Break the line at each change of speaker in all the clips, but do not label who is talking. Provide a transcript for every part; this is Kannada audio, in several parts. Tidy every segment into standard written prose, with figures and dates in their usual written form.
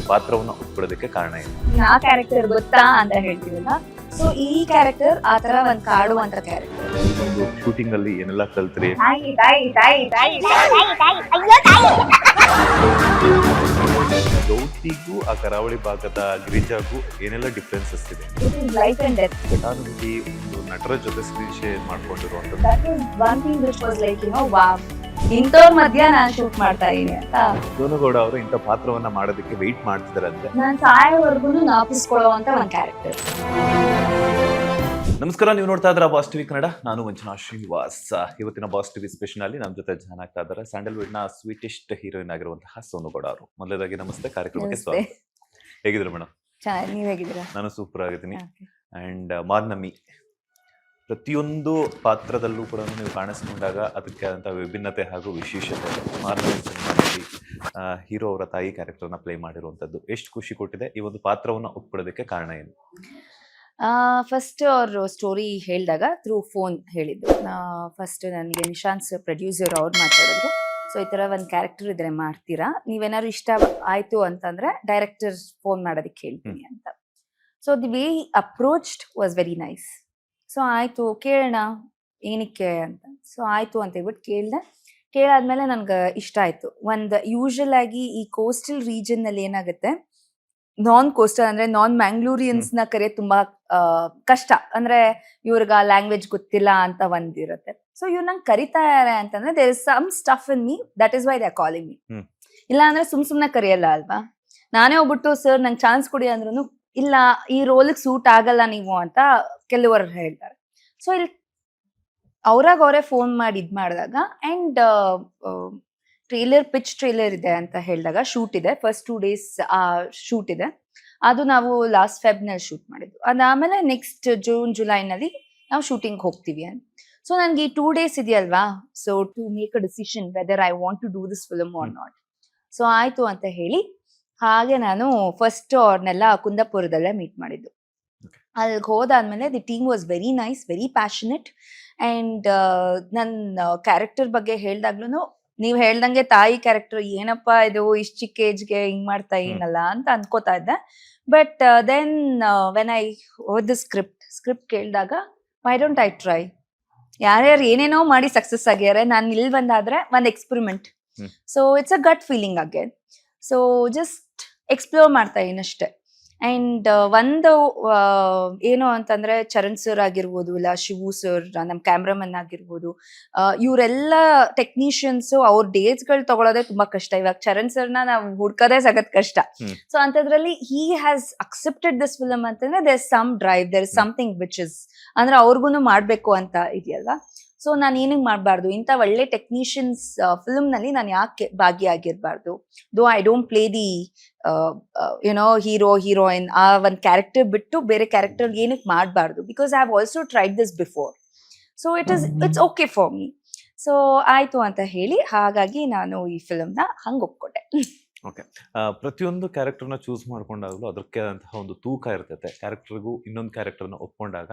ಪಾತ್ರವನ್ನ ಒಪ್ಕೊಳ್ಳೋದಕ್ಕೆ ಕಾರಣ ಏನು?
ಆ ಕ್ಯಾರೆಕ್ಟರ್ ಗೊತ್ತಾ ಅಂತ ಹೇಳ್ತೀವಲ್ಲ, ಸೊ ಈ ಕ್ಯಾರೆಕ್ಟರ್ ಆ ತರ ಒಂದ್ ಕಾಡುವಂತ ಕ್ಯಾರೆಕ್ಟರ್.
ಒಂದು ಶೂಟಿಂಗ್ ಅಲ್ಲಿ ಏನೆಲ್ಲ ಕಲ್ತ್ರಿ? ಗೌತಿಗೂ ಆ ಕರಾವಳಿ ಭಾಗದ ಗಿರಿಜಾಗೂ ಏನೆಲ್ಲ ಡಿಫ್ರೆನ್ಸಸ್ ಇದೆ?
Life and death.
ಘಟಾನುಘಟಿ ಒಂದು ನಟರ ಜೊತೆ ಸ್ಕ್ರೀನ್ ಶೇರ್ ಮಾಡ್ಕೊಂಡಿರುವಂತದ್ದು.
That is one thing which was like, you know, wow. ಇಂಥವ್ರ ಮಧ್ಯ ನಾನು ಶೂಟ್ ಮಾಡ್ತಾ ಇದೀನಿ ಅಂತ.
ಸೋನುಗೌಡ ಅವರು ಇಂಥ ಪಾತ್ರವನ್ನ ಮಾಡೋದಕ್ಕೆ ವೆಯ್ಟ್ ಮಾಡ್ತಿದಾರಂತೆ.
ನಾನು ಸಾಯೋವರೆಗೂ ಜ್ಞಾಪಿಸ್ಕೊಳ್ಳುವಂತ ಒಂದ್ ಕ್ಯಾರೆಕ್ಟರ್.
ನಮಸ್ಕಾರ, ನೀವು ನೋಡ್ತಾ ಇದ್ರ ಬಾಸ್ ಟಿವಿ ಕನ್ನಡ. ನಾನು ಮಂಜುನಾಥ್ ಶ್ರೀನಿವಾಸ್. ಇವತ್ತಿನ ಬಾಸ್ ಟಿವಿ ಸ್ಪೆಷಲ್ ಅಲ್ಲಿ ನಮ್ಮ ಜೊತೆ ಜಾಯ್ನ್ ಆಗ್ತಾ ಇದ್ದಾರೆ ಸ್ಯಾಂಡಲ್ವುಡ್ ನ ಸ್ವೀಟೆಸ್ಟ್ ಹೀರೋಯಿನ್ ಆಗಿರುವಂತಹ ಸೋನುಗೌಡ ಅವರು. ಮೊದಲದಾಗಿ ನಮಸ್ತೆ, ಕಾರ್ಯಕ್ರಮಕ್ಕೆ ಸ್ವಾಗತ. ಹೇಗಿದ್ರು ಮೇಡಮ್?
ನೀವ್ ಹೇಗಿದ್ದೀರಾ?
ನಾನು ಸೂಪರ್ ಆಗಿದ್ದೀನಿ. ಅಂಡ್ ಮಾರ್ನಮಿ, ಪ್ರತಿಯೊಂದು ಪಾತ್ರದಲ್ಲೂ ಕೂಡ ನೀವು ಕಾಣಿಸ್ಕೊಂಡಾಗ ಅದಕ್ಕೆ ಆದಂಥ ವಿಭಿನ್ನತೆ ಹಾಗೂ ವಿಶೇಷತೆ. ಮಾರ್ನಮಿ ಸಿನಿಮಾದಲ್ಲಿ ಹೀರೋ ಅವರ ತಾಯಿ ಕ್ಯಾರೆಕ್ಟರ್ನ ಪ್ಲೇ ಮಾಡಿರುವಂಥದ್ದು ಎಷ್ಟು ಖುಷಿ ಕೊಟ್ಟಿದೆ? ಈ ಒಂದು ಪಾತ್ರವನ್ನು ಒಪ್ಕೊಳ್ಳೋದಕ್ಕೆ ಕಾರಣ ಏನು?
ಫಸ್ಟ್ ಅವ್ರ ಸ್ಟೋರಿ ಹೇಳಿದಾಗ ಥ್ರೂ ಫೋನ್ ಹೇಳಿದ್ದು. ಫಸ್ಟ್ ನನಗೆ ನಿಶಾಂತ್ ಪ್ರೊಡ್ಯೂಸರ್ ಅವ್ರು ಮಾತಾಡಿದ್ರು, ಸೊ ಈ ಥರ ಒಂದು ಕ್ಯಾರೆಕ್ಟರ್ ಇದ್ರೆ ಮಾಡ್ತೀರಾ, ನೀವೇನಾದ್ರು ಇಷ್ಟ ಆಯಿತು ಅಂತಂದರೆ ಡೈರೆಕ್ಟರ್ ಫೋನ್ ಮಾಡೋದಕ್ಕೆ ಹೇಳ್ತೀನಿ ಅಂತ. So the way approached was very nice. So ಆಯಿತು ಕೇಳೋಣ ಏನಕ್ಕೆ ಅಂತ. ಸೊ ಆಯಿತು ಅಂತ ಹೇಳ್ಬಿಟ್ಟು ಕೇಳಾದ್ಮೇಲೆ ನನ್ಗೆ ಇಷ್ಟ ಆಯಿತು. ಒಂದು ಯೂಶಲ್ ಆಗಿ ಈ ಕೋಸ್ಟಲ್ ರೀಜನ್ನಲ್ಲಿ ಏನಾಗುತ್ತೆ, ನಾನ್ ಕೋಸ್ಟಲ್ ಅಂದ್ರೆ ನಾನ್ ಮ್ಯಾಂಗ್ಳೂರಿಯನ್ಸ್ನ ಕರೆಯೋದು ತುಂಬಾ ಕಷ್ಟ. ಅಂದ್ರೆ ಇವ್ರಿಗೆ ಆ ಲ್ಯಾಂಗ್ವೇಜ್ ಗೊತ್ತಿಲ್ಲ ಅಂತ ಒಂದಿರುತ್ತೆ. ಸೊ ಇವ್ರು ನಂಗೆ ಕರಿತಾರೆ ಅಂತಂದ್ರೆ there is some stuff in me, that is why they are calling me. ಇಲ್ಲ ಅಂದ್ರೆ ಸುಮ್ನೆ ಕರೆಯಲ್ಲ ಅಲ್ವಾ. ನಾನೇ ಹೋಗ್ಬಿಟ್ಟು ಸರ್ ನಂಗೆ ಚಾನ್ಸ್ ಕೊಡಿ ಅಂದ್ರೂ ಇಲ್ಲ, ಈ ರೋಲಿಗೆ ಸೂಟ್ ಆಗಲ್ಲ ನೀವು ಅಂತ ಕೆಲವರು ಹೇಳ್ತಾರೆ. ಸೊ ಇಲ್ಲಿ ಅವರೇ ಫೋನ್ ಮಾಡಿ ಇದ್ ಮಾಡಿದಾಗ ಅಂಡ್ ಪಿಚ್ ಟ್ರೇಲರ್ ಇದೆ ಅಂತ ಹೇಳಿದಾಗ, ಶೂಟ್ ಇದೆ, ಫಸ್ಟ್ 2 days ಶೂಟ್ ಇದೆ. ಅದು ನಾವು ಲಾಸ್ಟ್ ಫೆಬ್ನಲ್ಲಿ ಶೂಟ್ ಮಾಡಿದ್ವಿ. ಅದಾದ್ಮೇಲೆ ನೆಕ್ಸ್ಟ್ ಜೂನ್ ಜುಲೈನಲ್ಲಿ ನಾವು ಶೂಟಿಂಗ್ ಹೋಗ್ತೀವಿ ಅಂತ. ಸೊ ನನ್ಗೆ ಈ 2 days ಇದೆಯಲ್ವಾ, so to make a decision whether I want to do this film or not. So ಆಯ್ತು ಅಂತ ಹೇಳಿ ಹಾಗೆ ನಾನು ಫಸ್ಟ್ ಅವ್ರನ್ನೆಲ್ಲ ಕುಂದಾಪುರದಲ್ಲೇ ಮೀಟ್ ಮಾಡಿದ್ದು. ಅಲ್ಲಿಗೆ ಹೋದಾದ್ಮೇಲೆ the team was very nice, very passionate. And ನನ್ನ ಕ್ಯಾರೆಕ್ಟರ್ ಬಗ್ಗೆ ಹೇಳ್ದಾಗ್ಲೂ ನೀವ್ ಹೇಳ್ದಂಗೆ ತಾಯಿ ಕ್ಯಾರೆಕ್ಟರ್ ಏನಪ್ಪಾ ಇದು ಇಷ್ಟು ಚಿಕ್ಕ ಏಜ್ಗೆ ಹಿಂಗ್ ಮಾಡ್ತಾ ಏನಲ್ಲ ಅಂತ ಅನ್ಕೋತಾ ಇದ್ದೆ. ಬಟ್ ದೆನ್ ವೆನ್ ಐ ಓದ್ ದ ಸ್ಕ್ರಿಪ್ಟ್ ಕೇಳಿದಾಗ ವೈ ಡೋಂಟ್ ಐ ಟ್ರೈ? ಯಾರ್ಯಾರು ಏನೇನೋ ಮಾಡಿ ಸಕ್ಸಸ್ ಆಗ್ಯಾರೆ, ನಾನು ಇಲ್ಲಿ ಬಂದಾದ್ರೆ ಒಂದು experiment. So it's a gut feeling again. So just explore ಮಾಡ್ತಾ ಇದೀನಷ್ಟೆ. ಅಂಡ್ ಒಂದು ಏನು ಅಂತಂದ್ರೆ ಚರಣ್ ಸರ್ ಆಗಿರ್ಬೋದು, ಇಲ್ಲ ಶಿವು ಸರ್ ನಮ್ ಕ್ಯಾಮ್ರಾಮನ್ ಆಗಿರ್ಬೋದು, ಇವರೆಲ್ಲ ಟೆಕ್ನಿಷಿಯನ್ಸ್ ಅವ್ರ ಡೇಟ್ಸ್ಗಳು ತಗೊಳೋದೇ ತುಂಬಾ ಕಷ್ಟ. ಇವಾಗ ಚರಣ್ ಸರ್ನ ನಾವು ಹುಡ್ಕೋದೇ ಸಖತ್ ಕಷ್ಟ. ಸೊ ಅಂತದ್ರಲ್ಲಿ he has accepted this film ಅಂತಂದ್ರೆ there is some drive, there is something which is ಅಂದ್ರೆ ಅವ್ರಿಗೂ ಮಾಡ್ಬೇಕು ಅಂತ ಇದೆಯಲ್ವಾ. ಸೊ ನಾನು ಏನಕ್ಕೆ ಮಾಡಬಾರ್ದು, ಇಂಥ ಒಳ್ಳೆ ಟೆಕ್ನಿಷಿಯನ್ಸ್ ಫಿಲ್ಮ್ ನಲ್ಲಿ ನಾನು ಯಾಕೆ ಭಾಗಿಯಾಗಿರ್ಬಾರ್ದು? Though I don't play the you know heroine ಆ ಒಂದು ಕ್ಯಾರೆಕ್ಟರ್ ಬಿಟ್ಟು ಬೇರೆ ಕ್ಯಾರೆಕ್ಟರ್ ಏನಕ್ಕೆ ಮಾಡಬಾರ್ದು? Because I have also tried this before. So it's okay for me. So ಆಯ್ತು ಅಂತ ಹೇಳಿ ಹಾಗಾಗಿ ನಾನು ಈ ಫಿಲ್ಮ್ನ ಹಂಗೆ ಒಪ್ಕೊಂಡೆ.
ಓಕೆ, ಪ್ರತಿಯೊಂದು ಕ್ಯಾರೆಕ್ಟರ್ನ ಚೂಸ್ ಮಾಡ್ಕೊಂಡಾಗಲೂ ಅದಕ್ಕೆ ಆದಂತಹ ಒಂದು ತೂಕ ಇರ್ತೈತೆ. ಕ್ಯಾರೆಕ್ಟರ್ಗೂ ಇನ್ನೊಂದು ಕ್ಯಾರೆಕ್ಟರ್ನ ಒಪ್ಕೊಂಡಾಗ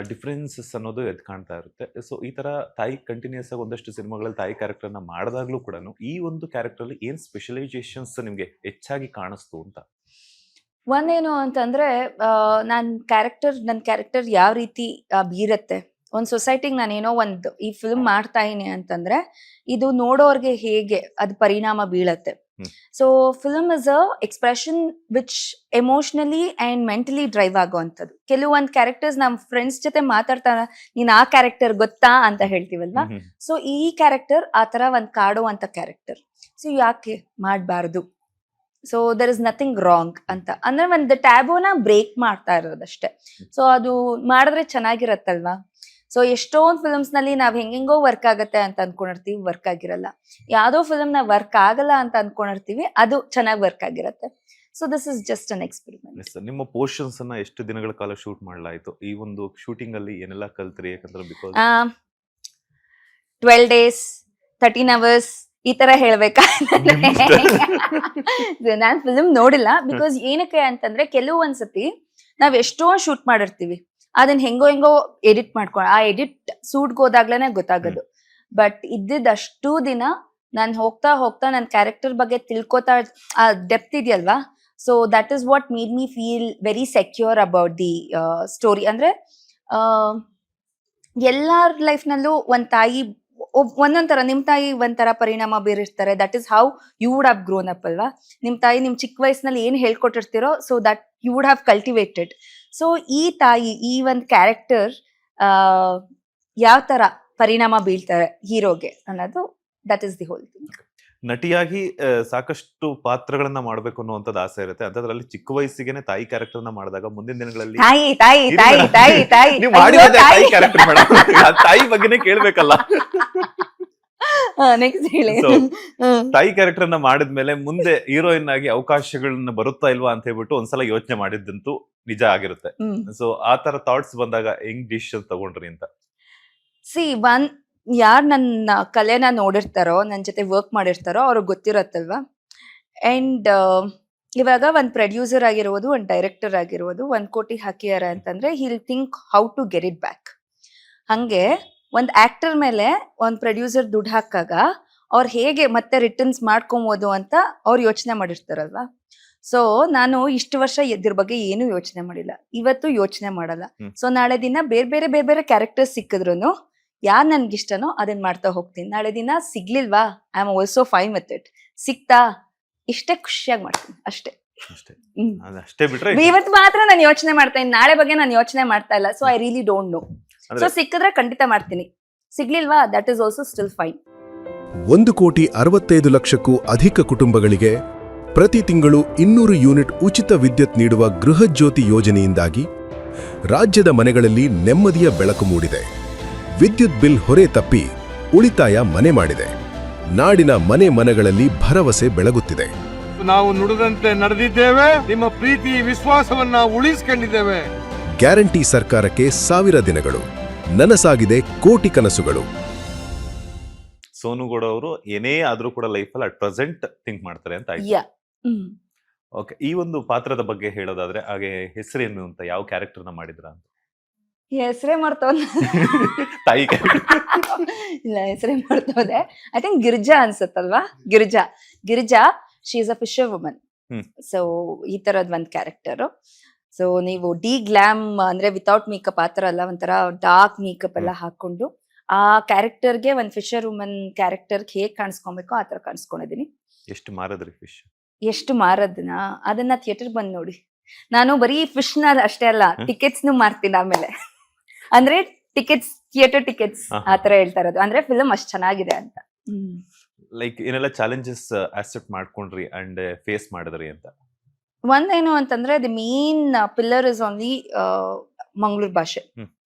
ಡಿಫ್ರೆನ್ಸಸ್ ಅನ್ನೋದು ಎದ್ದು ಕಾಣ್ತಾ ಇರುತ್ತೆ. ಸೊ ಈ ತರ ತಾಯಿ ಕಂಟಿನ್ಯೂಸ್ ಆಗಿ ಒಂದಷ್ಟು ಸಿನಿಮಾಗಳಲ್ಲಿ ತಾಯಿ ಕ್ಯಾರೆಕ್ಟರ್ನ ಮಾಡಿದಾಗ್ಲೂ ಕೂಡ ಈ ಒಂದು ಕ್ಯಾರೆಕ್ಟರ್ ಏನ್ ಸ್ಪೆಷಲೈಸೇಷನ್ಸ್ ನಿಮ್ಗೆ ಹೆಚ್ಚಾಗಿ ಕಾಣಿಸ್ತು ಅಂತ?
ಒಂದೇನು ಅಂತಂದ್ರೆ ನನ್ನ ಕ್ಯಾರೆಕ್ಟರ್ ಯಾವ ರೀತಿ ಬೀರತ್ತೆ ಒಂದ್ ಸೊಸೈಟಿಗೆ. ನಾನೇನೋ ಒಂದು ಈ ಫಿಲ್ಮ್ ಮಾಡ್ತಾ ಇದೀನಿ ಅಂತಂದ್ರೆ ಇದು ನೋಡೋರ್ಗೆ ಹೇಗೆ ಅದು ಪರಿಣಾಮ ಬೀಳತ್ತೆ. So film is a expression which emotionally and mentally drive ಆಗೋವಂಥದ್ದು. ಕೆಲವೊಂದು ಕ್ಯಾರೆಕ್ಟರ್ಸ್ ನಮ್ ಫ್ರೆಂಡ್ಸ್ ಜೊತೆ ಮಾತಾಡ್ತಾರ, ನೀನ್ ಆ ಕ್ಯಾರೆಕ್ಟರ್ ಗೊತ್ತಾ ಅಂತ ಹೇಳ್ತೀವಲ್ವಾ. ಸೊ ಈ ಕ್ಯಾರೆಕ್ಟರ್ ಆ ತರ ಒಂದ್ ಕಾಡುವಂತ ಕ್ಯಾರೆಕ್ಟರ್. ಸೊ ಯಾಕೆ ಮಾಡಬಾರ್ದು? So there is nothing wrong ಅಂತ ಅಂದ್ರೆ ಒಂದು ಟ್ಯಾಬೋನ ಬ್ರೇಕ್ ಮಾಡ್ತಾ ಇರೋದಷ್ಟೇ. ಸೊ ಅದು ಮಾಡಿದ್ರೆ ಚೆನ್ನಾಗಿರತ್ತಲ್ವಾ. ಸೊ ಎಷ್ಟೊಂದು ಫಿಲ್ಮ್ಸ್ ನಲ್ಲಿ ನಾವ್ ಹೆಂಗೆಂಗೋ ವರ್ಕ್ ಆಗತ್ತೆ ಅಂತ ಅನ್ಕೊಂಡಿರ್ತೀವಿ, ವರ್ಕ್ ಆಗಿರಲ್ಲ. ಯಾವ್ದೋ ಫಿಲ್ಮ್ ನಾವ್ ವರ್ಕ್ ಆಗಲ್ಲ ಅಂತ ಅನ್ಕೊಂಡಿರ್ತೀವಿ, ಅದು ಚೆನ್ನಾಗಿ ವರ್ಕ್ ಆಗಿರತ್ತೆ. So this is just an experiment.
ನಿಮ್ಮ ಪೋರ್ಷನ್ಸ್ ಅನ್ನ ಎಷ್ಟು ದಿನಗಳ ಕಾಲ ಶೂಟ್ ಮಾಡಲಾಯಿತು? ಈ ಒಂದು ಶೂಟಿಂಗ್ ಅಲ್ಲಿ ಏನೆಲ್ಲ ಕಲ್ತ್ರಿ? ಯಾಕಂದ್ರೆ ಬಿಕಾಸ್
12 days 13 hours ಈ ತರ ಹೇಳ್ಬೇಕಾ? ನಾನ್ ಫಿಲ್ಮ್ ನೋಡಿಲ್ಲ. ಬಿಕಾಸ್ ಏನಕ್ಕೆ ಅಂತಂದ್ರೆ ಕೆಲವೊಂದ್ಸತಿ ನಾವ್ ಎಷ್ಟೊಂದು ಶೂಟ್ ಮಾಡಿರ್ತೀವಿ, ಅದನ್ನ ಹೆಂಗೋ ಎಡಿಟ್ ಮಾಡ್ಕೊಂಡು ಆ ಎಡಿಟ್ ಸೂಟ್ಗೆ ಹೋದಾಗ್ಲೇನೆ ಗೊತ್ತಾಗೋದು. ಬಟ್ ಇದ್ದಿದ್ದಷ್ಟು ದಿನ ನಾನು ಹೋಗ್ತಾ ನನ್ನ ಕ್ಯಾರೆಕ್ಟರ್ ಬಗ್ಗೆ ತಿಳ್ಕೊತಾ ಆ ಡೆಪ್ತ್ ಇದೆಯಲ್ವಾ, so that is what made me feel very secure about the story. ಅಂದ್ರೆ ಎಲ್ಲಾರ್ ಲೈಫ್ನಲ್ಲೂ ಒಂದ್ ತಾಯಿ ಒಂದೊಂಥರ, ನಿಮ್ ತಾಯಿ ಒಂಥರ ಪರಿಣಾಮ ಬೀರಿರ್ತಾರೆ. That is how you would have grown up ಅಲ್ವಾ. ನಿಮ್ ತಾಯಿ ನಿಮ್ ಚಿಕ್ಕ ವಯಸ್ಸಿನಲ್ಲಿ ಏನ್ ಹೇಳ್ಕೊಟ್ಟಿರ್ತೀರೋ, so that you would have cultivated. So ಈ ತಾಯಿ, ಈ ಒಂದ್ ಕ್ಯಾರೆಕ್ಟರ್ ಯಾವ ತರ ಪರಿಣಾಮ ಬೀಳ್ತಾರೆ ಹೀರೋಗೆ ಅನ್ನೋದು, that is the whole thing.
ನಟಿಯಾಗಿ ಸಾಕಷ್ಟು ಪಾತ್ರಗಳನ್ನ ಮಾಡ್ಬೇಕು ಅನ್ನುವಂಥದ್ದು ಆಸೆ ಇರುತ್ತೆ. ಅಂತದ್ರಲ್ಲಿ ಚಿಕ್ಕ ವಯಸ್ಸಿಗೆನೆ ತಾಯಿ ಕ್ಯಾರೆಕ್ಟರ್ ಮಾಡಿದಾಗ ಮುಂದಿನ ದಿನಗಳಲ್ಲಿ
ತಾಯಿ ತಾಯಿ ತಾಯಿ ತಾಯಿ ತಾಯಿ
ನೀವು
ಅಯ್ಯೋ,
ಮಾಡಿರೋದೇ ತಾಯಿ
ತಾಯಿ.
Character madam. ತಾಯಿ ಬಗ್ಗೆನೇ ಕೇಳ್ಬೇಕಲ್ಲ.
ನೆಕ್ಸ್ಟ್ ಹೇಳಿ.
So, ತಾಯಿ ಕ್ಯಾರೆಕ್ಟರ್ ಅನ್ನ ಮಾಡಿದ್ಮೇಲೆ ಮುಂದೆ ಹೀರೋಯಿನ್ ಆಗಿ ಅವಕಾಶಗಳನ್ನ ಬರುತ್ತಾ ಇಲ್ವಾ ಅಂತ ಹೇಳ್ಬಿಟ್ಟು ಒಂದ್ಸಲ ಯೋಚನೆ ಮಾಡಿದ್ದಂತೂ ನಿಜ ಆಗಿರುತ್ತೆ. ಸೊ ಆ ತರ ಥಾಟ್ಸ್ ಬಂದಾಗ ಹೆಂಗ್ ಡಿಸಿಷನ್ ತಗೊಂಡ್ರಿ ಅಂತ?
ಸಿ ಯಾರ್ ನನ್ನ ಕಲೆನ ನೋಡಿರ್ತಾರೋ, ನನ್ನ ಜೊತೆ ವರ್ಕ್ ಮಾಡಿರ್ತಾರೋ ಅವ್ರಿಗೆ ಗೊತ್ತಿರತ್ತಲ್ವಾ. ಅಂಡ್ ಇವಾಗ ಒಂದ್ ಪ್ರೊಡ್ಯೂಸರ್ ಆಗಿರ್ಬೋದು, ಒಂದ್ ಡೈರೆಕ್ಟರ್ ಆಗಿರ್ಬೋದು, 1 ಕೋಟಿ ಹಾಕಿಯಾರ ಅಂತಂದ್ರೆ he'll think how to get it back. ಹಂಗೆ ಒಂದ್ ಆಕ್ಟರ್ ಮೇಲೆ ಒಂದ್ ಪ್ರೊಡ್ಯೂಸರ್ ದುಡ್ಡು ಹಾಕಾಗ ಅವ್ರು ಹೇಗೆ ಮತ್ತೆ ರಿಟರ್ನ್ಸ್ ಮಾಡ್ಕೊಬೋದು ಅಂತ ಅವ್ರು ಯೋಚನೆ ಮಾಡಿರ್ತಾರಲ್ವಾ. ಸೊ ನಾನು ಇಷ್ಟು ವರ್ಷ ಇದ್ರ ಬಗ್ಗೆ ಏನು ಯೋಚನೆ ಮಾಡಿಲ್ಲ, ಇವತ್ತು ಯೋಚನೆ ಮಾಡಲ್ಲ. ಸೊ ನಾಳೆ ದಿನ ಬೇರೆ ಬೇರೆ ಕ್ಯಾರೆಕ್ಟರ್ಸ್ ಸಿಕ್ಕಿದ್ರು ಯಾರ್ ನನ್ಗಿಷ್ಟನೋ ಅದನ್ನ ಮಾಡ್ತಾ ಹೋಗ್ತೀನಿ. ನಾಳೆ ದಿನ ಸಿಗ್ಲಿಲ್ವಾ, I am also fine with it. ಸಿಕ್ತಾ ಇಷ್ಟೇ ಖುಷಿಯಾಗಿ ಮಾಡ್ತೀನಿ ಅಷ್ಟೇ.
ಅಷ್ಟೇ,
ಹ್ಮ್.
ಅಷ್ಟೇ ಬಿಟ್ರೆ
ಇವತ್ತು ಮಾತ್ರ ನಾನು ಯೋಚನೆ ಮಾಡ್ತಾ ಇದ್ದೀನಿ, ನಾಳೆ ಬಗ್ಗೆ ನಾನು ಯೋಚನೆ ಮಾಡ್ತಾ ಇಲ್ಲ. So I really don't know. So ಸಿಕ್ಕಿದ್ರೆ ಖಂಡಿತ ಮಾಡ್ತೀನಿ, ಸಿಗ್ಲಿಲ್ವಾ that is also still fine.
1,65,00,000ಕ್ಕೂ ಅಧಿಕ ಕುಟುಂಬಗಳಿಗೆ ಪ್ರತಿ ತಿಂಗಳು 200 ಯೂನಿಟ್ ಉಚಿತ ವಿದ್ಯುತ್ ನೀಡುವ ಗೃಹಜ್ಯೋತಿ ಯೋಜನೆಯಿಂದಾಗಿ ರಾಜ್ಯದ ಮನೆಗಳಲ್ಲಿ ನೆಮ್ಮದಿಯ ಬೆಳಕು ಮೂಡಿದೆ. ವಿದ್ಯುತ್ ಬಿಲ್ ಹೊರೆ ತಪ್ಪಿ ಉಳಿತಾಯ ಮನೆ ಮಾಡಿದೆ. ನಾಡಿನ ಮನೆ ಮನಗಳಲ್ಲಿ ಭರವಸೆ ಬೆಳಗುತ್ತಿದೆ.
ನಾವು ನುಡಿದಂತೆ ನಡೆದಿದ್ದೇವೆ, ನಿಮ್ಮ ಪ್ರೀತಿ ವಿಶ್ವಾಸವನ್ನ ಉಳಿಸಿಕೊಂಡಿದ್ದೇವೆ.
ಗ್ಯಾರಂಟಿ ಸರ್ಕಾರಕ್ಕೆ 1000 ದಿನಗಳು, ನನಸಾಗಿದೆ ಕೋಟಿ ಕನಸುಗಳು.
ಸೋನು ಗೌಡ ಅವರು ಏನೇ ಆದ್ರೂ ಕೂಡ ಲೈಫಲ್ಲಿ ಅಟ್ ಪ್ರೆಸೆಂಟ್ ಥಿಂಕ್ ಮಾಡ್ತಾರೆ ಅಂತ ಆಯ್ತು.
ಯಾ.
ಓಕೆ, ಈ ಒಂದು ಪಾತ್ರದ ಬಗ್ಗೆ ಹೇಳೋದಾದ್ರೆ ಹಾಗೆ ಹೆಸರೇನು ಅಂತ, ಯಾವ ಕ್ಯಾರೆಕ್ಟರ್ನ ಮಾಡಿದ್ರ ಅಂತ?
ಹೆಸರೇ ಮರ್ತೋದ್.
ತಾಯಿ
ಇಲ್ಲ, ಹೆಸರೇ ಮರ್ತೋದೆ. ಐ ಥಿಂಕ್ ಗಿರಿಜಾ ಅನ್ಸತ್ತಲ್ವಾ. Girija she is a fisher woman. So ಈ ತರದ್ ಒಂದ್ ಕ್ಯಾರೆಕ್ಟರ್. ಸೊ ನೀವು ಡಿ ಗ್ಲಾಮ್ ಅಂದ್ರೆ ವಿತೌಟ್ ಮೇಕಪ್ ಆತರ ಅಲ್ಲ, ಒಂಥರ ಡಾರ್ಕ್ ಮೇಕಪ್ ಎಲ್ಲ ಹಾಕೊಂಡು ಆ ಕ್ಯಾರೆಕ್ಟರ್ಗೆ ಒಂದ್ ಫಿಶರ್ ವುಮನ್ ಕ್ಯಾರೆಕ್ಟರ್ ಹೇಗ್ ಕಾಣಿಸ್ಕೊಬೇಕು ಆ ತರ ಕಾಣಿಸ್ಕೊಂಡಿದೀನಿ.
ಎಷ್ಟು ಮಾರದ್ರಿ ಫಿಶ್?
ಎಷ್ಟು ಮಾರದ್ನ ಅದನ್ನ ಥಿಯೇಟರ್ ಬಂದ್ ನೋಡಿ. ನಾನು ಬರೀ ಫಿಶ್ ನ ಅಷ್ಟೇ ಅಲ್ಲ, ಟಿಕೆಟ್ಸ್ ಮಾರ್ತೀನಿ ಆಮೇಲೆ. ಅಂದ್ರೆ ಟಿಕೆಟ್ಸ್, ಥಿಯೇಟರ್ ಟಿಕೆಟ್ಸ್ ಆತರ ಹೇಳ್ತಾ ಇರೋದು. ಅಂದ್ರೆ ಫಿಲ್ಮ್ ಅಷ್ಟ್ ಚೆನ್ನಾಗಿದೆ ಅಂತ.
ಲೈಕ್ ಏನೆಲ್ಲ ಚಾಲೆಂಜಸ್ ಆಕ್ಸೆಪ್ಟ್ ಮಾಡ್ಕೊಂಡ್ರಿ ಅಂಡ್ ಫೇಸ್ ಮಾಡಿದ್ರಿ ಅಂತ?
ಒಂದೇನು ಅಂತಂದ್ರೆ the main pillar is only Mangaluru ಭಾಷೆ.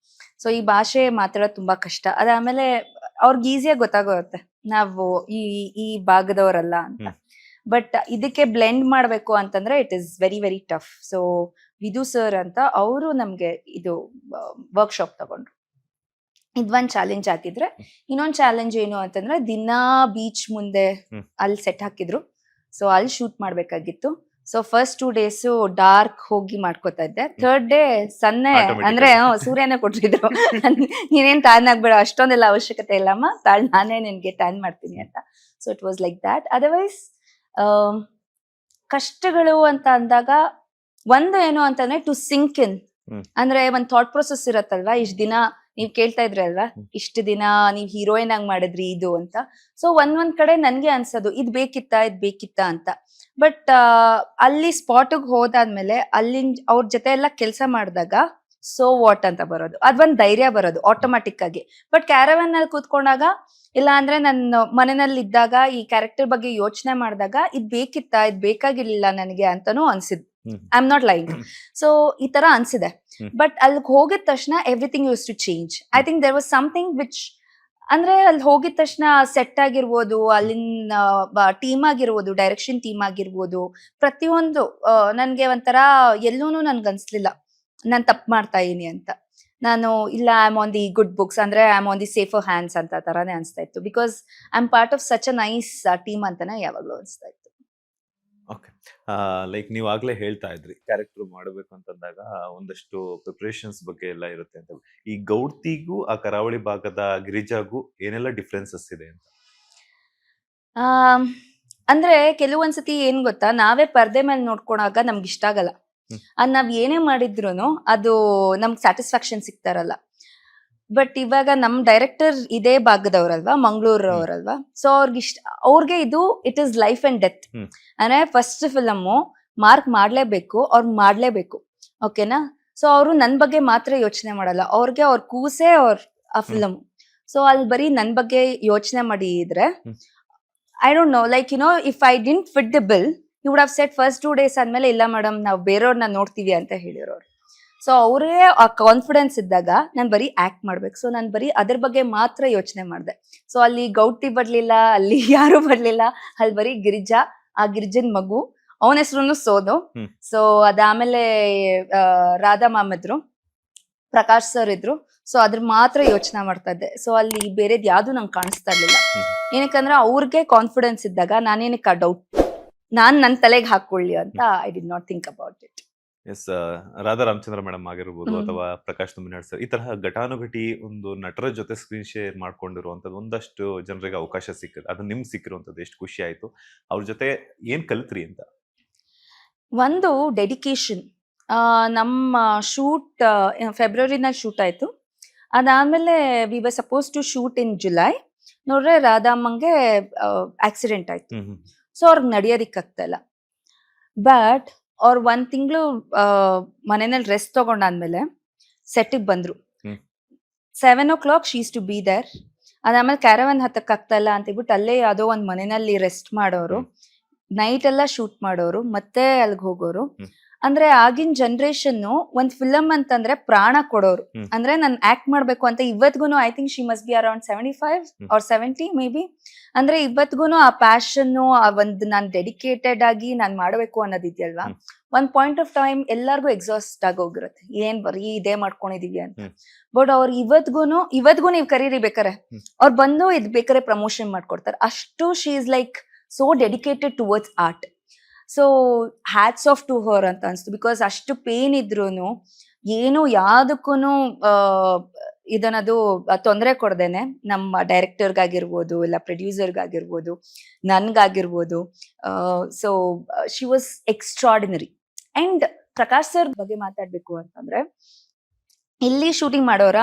ಸೊ ಈ ಭಾಷೆ ಮಾತಾಡೋದು ತುಂಬಾ ಕಷ್ಟ. ಅದಾದ್ಮೇಲೆ ಅವ್ರಿಗೆ ಈಸಿಯಾಗಿ ಗೊತ್ತಾಗುತ್ತೆ ನಾವು ಈ ಭಾಗದವರಲ್ಲ ಅಂತ. ಬಟ್ ಇದಕ್ಕೆ ಬ್ಲೆಂಡ್ ಮಾಡ್ಬೇಕು ಅಂತಂದ್ರೆ it is very very tough. So Vidhu sir ಅಂತ ಅವರು ನಮ್ಗೆ ಇದು ವರ್ಕ್ಶಾಪ್ ತಗೊಂಡ್ರು. ಇದೊಂದ್ ಚಾಲೆಂಜ್ ಹಾಕಿದ್ರೆ, ಇನ್ನೊಂದ್ ಚಾಲೆಂಜ್ ಏನು ಅಂತಂದ್ರೆ ದಿನಾ ಬೀಚ್ ಮುಂದೆ ಅಲ್ಲಿ ಸೆಟ್ ಹಾಕಿದ್ರು. ಸೊ ಅಲ್ಲಿ ಶೂಟ್ ಮಾಡ್ಬೇಕಾಗಿತ್ತು. ಸೊ ಫಸ್ಟ್ 2 days ಡಾರ್ಕ್ ಹೋಗಿ ಮಾಡ್ಕೋತಾ ಇದ್ದೆ. 3rd day ಸನ್ನೆ ಅಂದ್ರೆ ಸೂರ್ಯನೇ ಕೊಟ್ಟಿದ್ರು. ನೀನೇನ್ ಟ್ಯಾನ್ ಆಗ್ಬೇಡ, ಅಷ್ಟೊಂದೆಲ್ಲ ಅವಶ್ಯಕತೆ ಇಲ್ಲಮ್ಮ, ನಾನೇ ನಿನ್ಗೆ ಟ್ಯಾನ್ ಮಾಡ್ತೀನಿ ಅಂತ. So it was like that. Otherwise ಕಷ್ಟಗಳು ಅಂತ ಅಂದಾಗ ಒಂದು ಏನು ಅಂತಂದ್ರೆ ಟು ಸಿಂಕ್ ಇನ್, ಅಂದ್ರೆ ಒಂದ್ ಥಾಟ್ ಪ್ರೊಸೆಸ್ ಇರತ್ತಲ್ವಾ. ಇಷ್ಟ ದಿನ ನೀವ್ ಕೇಳ್ತಾ ಇದ್ರಿ ಅಲ್ವಾ, ಇಷ್ಟ ದಿನ ನೀವ್ ಹೀರೋಯಿನ್ ಆಗಿ ಮಾಡಿದ್ರಿ ಇದು ಅಂತ. ಸೊ ಒಂದ್ ಕಡೆ ನನ್ಗೆ ಅನ್ಸೋದು ಇದ್ ಬೇಕಿತ್ತ ಅಂತ. ಬಟ್ ಅಲ್ಲಿ ಸ್ಪಾಟ್ಗೆ ಹೋದಾದ್ಮೇಲೆ ಅಲ್ಲಿನ ಅವ್ರ ಜೊತೆ ಎಲ್ಲ ಕೆಲಸ ಮಾಡಿದಾಗ ಸೋ ವಾಟ್ ಅಂತ ಬರೋದು, ಅದೊಂದ್ ಧೈರ್ಯ ಬರೋದು ಆಟೋಮ್ಯಾಟಿಕ್ ಆಗಿ. ಬಟ್ ಕ್ಯಾರವನ್ ಅಲ್ಲಿ ಕೂತ್ಕೊಂಡಾಗ, ಇಲ್ಲ ಅಂದ್ರೆ ನನ್ನ ಮನೆಯಲ್ಲಿ ಇದ್ದಾಗ ಈ ಕ್ಯಾರೆಕ್ಟರ್ ಬಗ್ಗೆ ಯೋಚನೆ ಮಾಡಿದಾಗ ಇದ್ ಬೇಕಾಗಿರ್ಲಿಲ್ಲ ನನಗೆ ಅಂತಾನೂ ಅನ್ಸಿದ್. I am not like. So ಈ ತರ ಅನ್ಸಿದೆ. ಬಟ್ ಅಲ್ಲಿ ಹೋಗಿದ ತಕ್ಷಣ everything use to change. I think there was something which, ಅಂದ್ರೆ ಅಲ್ಲಿ ಹೋಗಿದ ತಕ್ಷಣ ಸೆಟ್ ಆಗಿರ್ಬೋದು, ಅಲ್ಲಿನ ಟೀಮ್ ಆಗಿರ್ಬೋದು, ಡೈರೆಕ್ಷನ್ ಟೀಮ್ ಆಗಿರ್ಬೋದು, ಪ್ರತಿಯೊಂದು ನನ್ಗೆ ಒಂಥರ ಎಲ್ಲೂನು ನನ್ಗೆ ಅನ್ಸ್ಲಿಲ್ಲ ನಾನ್ ತಪ್ಪು ಮಾಡ್ತಾ ಇದೀನಿ ಅಂತ. ನಾನು ಇಲ್ಲ, I am on the good books, ಅಂದ್ರೆ I am on the safer hands ಅಂತ ತರಾನೇ ಅನ್ಸ್ತಾ ಇತ್ತು. Because I am part of such a nice team ಅಂತಾನೆ ಯಾವಾಗ್ಲೂ ಅನ್ಸ್ತಾ ಇತ್ತು.
ಓಕೆ, ಲೈಕ್ ನೀವು ಆಗ್ಲೇ ಹೇಳ್ತಾ ಇದ್ರಿ ಕ್ಯಾರೆಕ್ಟರ್ ಮಾಡಬೇಕು ಅಂತಂದಾಗ ಒಂದಷ್ಟು ಪ್ರಿಪರೇಷನ್ಸ್ ಬಗ್ಗೆ ಎಲ್ಲ ಇರುತ್ತೆ ಅಂತ. ಈ ಗೌಡ್ತಿಗೂ ಆ ಕರಾವಳಿ ಭಾಗದ ಗಿರಿಜಾಗೂ ಏನೆಲ್ಲ ಡಿಫ್ರೆನ್ಸಸ್ ಇದೆ ಅಂತ?
ಅಂದ್ರೆ ಕೆಲವೊಂದ್ಸತಿ ಏನ್ ಗೊತ್ತಾ, ನಾವೇ ಪರ್ದೆ ಮೇಲೆ ನೋಡ್ಕೊಳಾಗ ನಮ್ಗೆ ಇಷ್ಟ ಆಗಲ್ಲ. ಅದ್ ನಾವ್ ಏನೇ ಮಾಡಿದ್ರು ಅದು ನಮ್ಗೆ ಸ್ಯಾಟಿಸ್ಫ್ಯಾಕ್ಷನ್ ಸಿಗ್ತಾರಲ್ಲ. ಬಟ್ ಇವಾಗ ನಮ್ ಡೈರೆಕ್ಟರ್ ಇದೇ ಭಾಗದವ್ರಲ್ವಾ, ಮಂಗಳೂರವ್ರಲ್ವಾ, ಸೊ ಅವ್ರಿಗೆ ಇದು it is life and death. ಅಂದ್ರೆ ಫಸ್ಟ್ ಫಿಲಮು ಮಾರ್ಕ್ ಮಾಡ್ಲೇಬೇಕು, ಅವ್ರು ಮಾಡ್ಲೇಬೇಕು, ಓಕೆನಾ. ಸೊ ಅವರು ನನ್ ಬಗ್ಗೆ ಮಾತ್ರ ಯೋಚನೆ ಮಾಡಲ್ಲ, ಅವ್ರಿಗೆ ಅವ್ರ ಕೂಸೆ ಆ ಫಿಲಮ್. ಸೊ ಅಲ್ಲಿ ಬರೀ ನನ್ ಬಗ್ಗೆ ಯೋಚನೆ ಮಾಡಿದ್ರೆ, I don't know, like if I didn't fit the bill, you would have set first 2 days ಆದ್ಮೇಲೆ ಇಲ್ಲ ಮೇಡಮ್ ನಾವು ಬೇರೆಯವ್ರನ್ನ ನೋಡ್ತೀವಿ ಅಂತ ಹೇಳಿರೋರು. ಸೊ ಅವ್ರಿಗೆ ಆ ಕಾನ್ಫಿಡೆನ್ಸ್ ಇದ್ದಾಗ ನಾನು ಬರೀ ಆಕ್ಟ್ ಮಾಡ್ಬೇಕು. ಸೊ ನಾನು ಬರೀ ಅದ್ರ ಬಗ್ಗೆ ಮಾತ್ರ ಯೋಚನೆ ಮಾಡಿದೆ. ಸೊ ಅಲ್ಲಿ ಗೌಟಿ ಬರ್ಲಿಲ್ಲ, ಅಲ್ಲಿ ಯಾರು ಬರ್ಲಿಲ್ಲ, ಅಲ್ಲಿ ಬರೀ ಗಿರಿಜಾ, ಆ ಗಿರಿಜನ್ ಮಗು, ಅವನ ಹೆಸರು ಸೋನು. ಸೊ ಅದಾದ್ಮೇಲೆ ರಾಧಾ ಮ್ಯಾಮ್ ಇದ್ರು, ಪ್ರಕಾಶ್ ಸರ್ ಇದ್ರು. ಸೊ ಅದ್ರ ಮಾತ್ರ ಯೋಚನೆ ಮಾಡ್ತಾ ಇದ್ದೆ. ಸೊ ಅಲ್ಲಿ ಬೇರೆದ್ ಯಾವ್ದು ನಂಗೆ ಕಾಣಿಸ್ತಾ ಇರ್ಲಿಲ್ಲ. ಏನಕ್ಕಂದ್ರೆ ಅವ್ರಿಗೆ ಕಾನ್ಫಿಡೆನ್ಸ್ ಇದ್ದಾಗ ನಾನೇನಕ್ಕೆ ಡೌಟ್ ನನ್ ತಲೆಗೆ ಹಾಕೊಳ್ಳಿ ಅಂತ I did not think about it.
Yes, Radha Ramachandra madam ಆಗಿರ್ಬೋದು ಅಥವಾ ಪ್ರಕಾಶ್ ತುಮ್ಮಿನಾಡ್ ಸರ್, ಈ ತರಹ ಘಟಾನುಘಟಿ ಒಂದು ನಟರ ಜೊತೆ ಸ್ಕ್ರೀನ್ ಶೇರ್ ಮಾಡ್ಕೊಂಡಿರುವಂತದ್ದು ಒಂದಷ್ಟು ಜನರಿಗೆ ಅವಕಾಶ ಸಿಕ್ಕಿದೆ. ಅದು ನಿಮ್ಗೆ ಸಿಕ್ಕಿರುವಂತದ್ದು ಎಷ್ಟು ಖುಷಿ ಆಯ್ತು? ಅವ್ರ ಜೊತೆ ಏನ್ ಕಲಿತ್ರಿ ಅಂತ?
ಒಂದು ಡೆಡಿಕೇಶನ್. ನಮ್ಮ ಶೂಟ್ ಫೆಬ್ರವರಿನಲ್ಲಿ ಶೂಟ್ ಆಯ್ತು. ಅದಾದ್ಮೇಲೆ we were supposed to shoot in July. ನೋಡ್ರೆ ರಾಧಾಮ್ಮಂಗೆ ಆಕ್ಸಿಡೆಂಟ್ ಆಯ್ತು. ಸೊ ಅವ್ರಿಗೆ ನಡೆಯೋದಿಕ್ಕಾಗ್ತಾ ಇಲ್ಲ. ಬಟ್ ಅವ್ರು 1 ತಿಂಗಳು ಮನೆಯಲ್ಲಿ ರೆಸ್ಟ್ ತಗೊಂಡಾದ್ಮೇಲೆ ಸೆಟ್ಟಿಗೆ ಬಂದ್ರು. 7 o'clock she's to be there. ಅದಾದ್ಮೇಲೆ ಕ್ಯಾರವನ್ ಹತ್ತಕ್ಕಾಗ್ತಾ ಇಲ್ಲ ಅಂತ ಹೇಳ್ಬಿಟ್ಟು ಅಲ್ಲೇ ಯಾವುದೋ ಒಂದ್ ಮನೆಯಲ್ಲಿ ರೆಸ್ಟ್ ಮಾಡೋರು, ನೈಟ್ ಎಲ್ಲ ಶೂಟ್ ಮಾಡೋರು, ಮತ್ತೆ ಅಲ್ಲಿಗೆ ಹೋಗೋರು. ಅಂದ್ರೆ ಆಗಿನ ಜನರೇಷನ್ ಒಂದ್ ಫಿಲಮ್ ಅಂತಂದ್ರೆ ಪ್ರಾಣ ಕೊಡೋರು. ಅಂದ್ರೆ ನಾನು ಆಕ್ಟ್ ಮಾಡ್ಬೇಕು ಅಂತ ಇವತ್ಗೂ I think she must be around 75 or 70 maybe. ಅಂದ್ರೆ ಇವತ್ಗೂ ಆ ಪ್ಯಾಷನ್, ಆ ಒಂದು ನಾನ್ ಡೆಡಿಕೇಟೆಡ್ ಆಗಿ ನಾನ್ ಮಾಡ್ಬೇಕು ಅನ್ನೋದಿದ್ಯಲ್ವಾ, ಒಂದ್ ಪಾಯಿಂಟ್ ಆಫ್ ಟೈಮ್ ಎಲ್ಲರಿಗೂ ಎಕ್ಸಾಸ್ಟ್ ಆಗೋಗಿರುತ್ತೆ, ಏನ್ ಬರೀ ಇದೇ ಮಾಡ್ಕೊಂಡಿದೀವಿ ಅಂತ. ಬಟ್ ಅವ್ರು ಇವತ್ಗೂ ನೀವ್ ಕರೀರಿ ಬೇಕಾರೆ ಅವ್ರು ಬಂದು ಇದ್ ಬೇಕಾರೆ ಪ್ರಮೋಷನ್ ಮಾಡ್ಕೊಡ್ತಾರೆ. ಅಷ್ಟು she is like so dedicated towards art. So hats off to her ಅಂತ ಅನ್ಸ್ತು. ಬಿಕಾಸ್ ಅಷ್ಟು ಪೇನ್ ಇದ್ರೂನು ಏನು ಯಾವ್ದಕ್ಕೂ ಇದನ್ನದು ತೊಂದರೆ ಕೊಡ್ದೇನೆ ನಮ್ಮ ಡೈರೆಕ್ಟರ್ಗಾಗಿರ್ಬೋದು, ಇಲ್ಲ ಪ್ರೊಡ್ಯೂಸರ್ಗಾಗಿರ್ಬೋದು, ನನ್ಗಾಗಿರ್ಬೋದು. So she was extraordinary. And Prakash sir ಬಗ್ಗೆ ಮಾತಾಡ್ಬೇಕು ಅಂತಂದ್ರೆ, ಇಲ್ಲಿ ಶೂಟಿಂಗ್ ಮಾಡೋರ,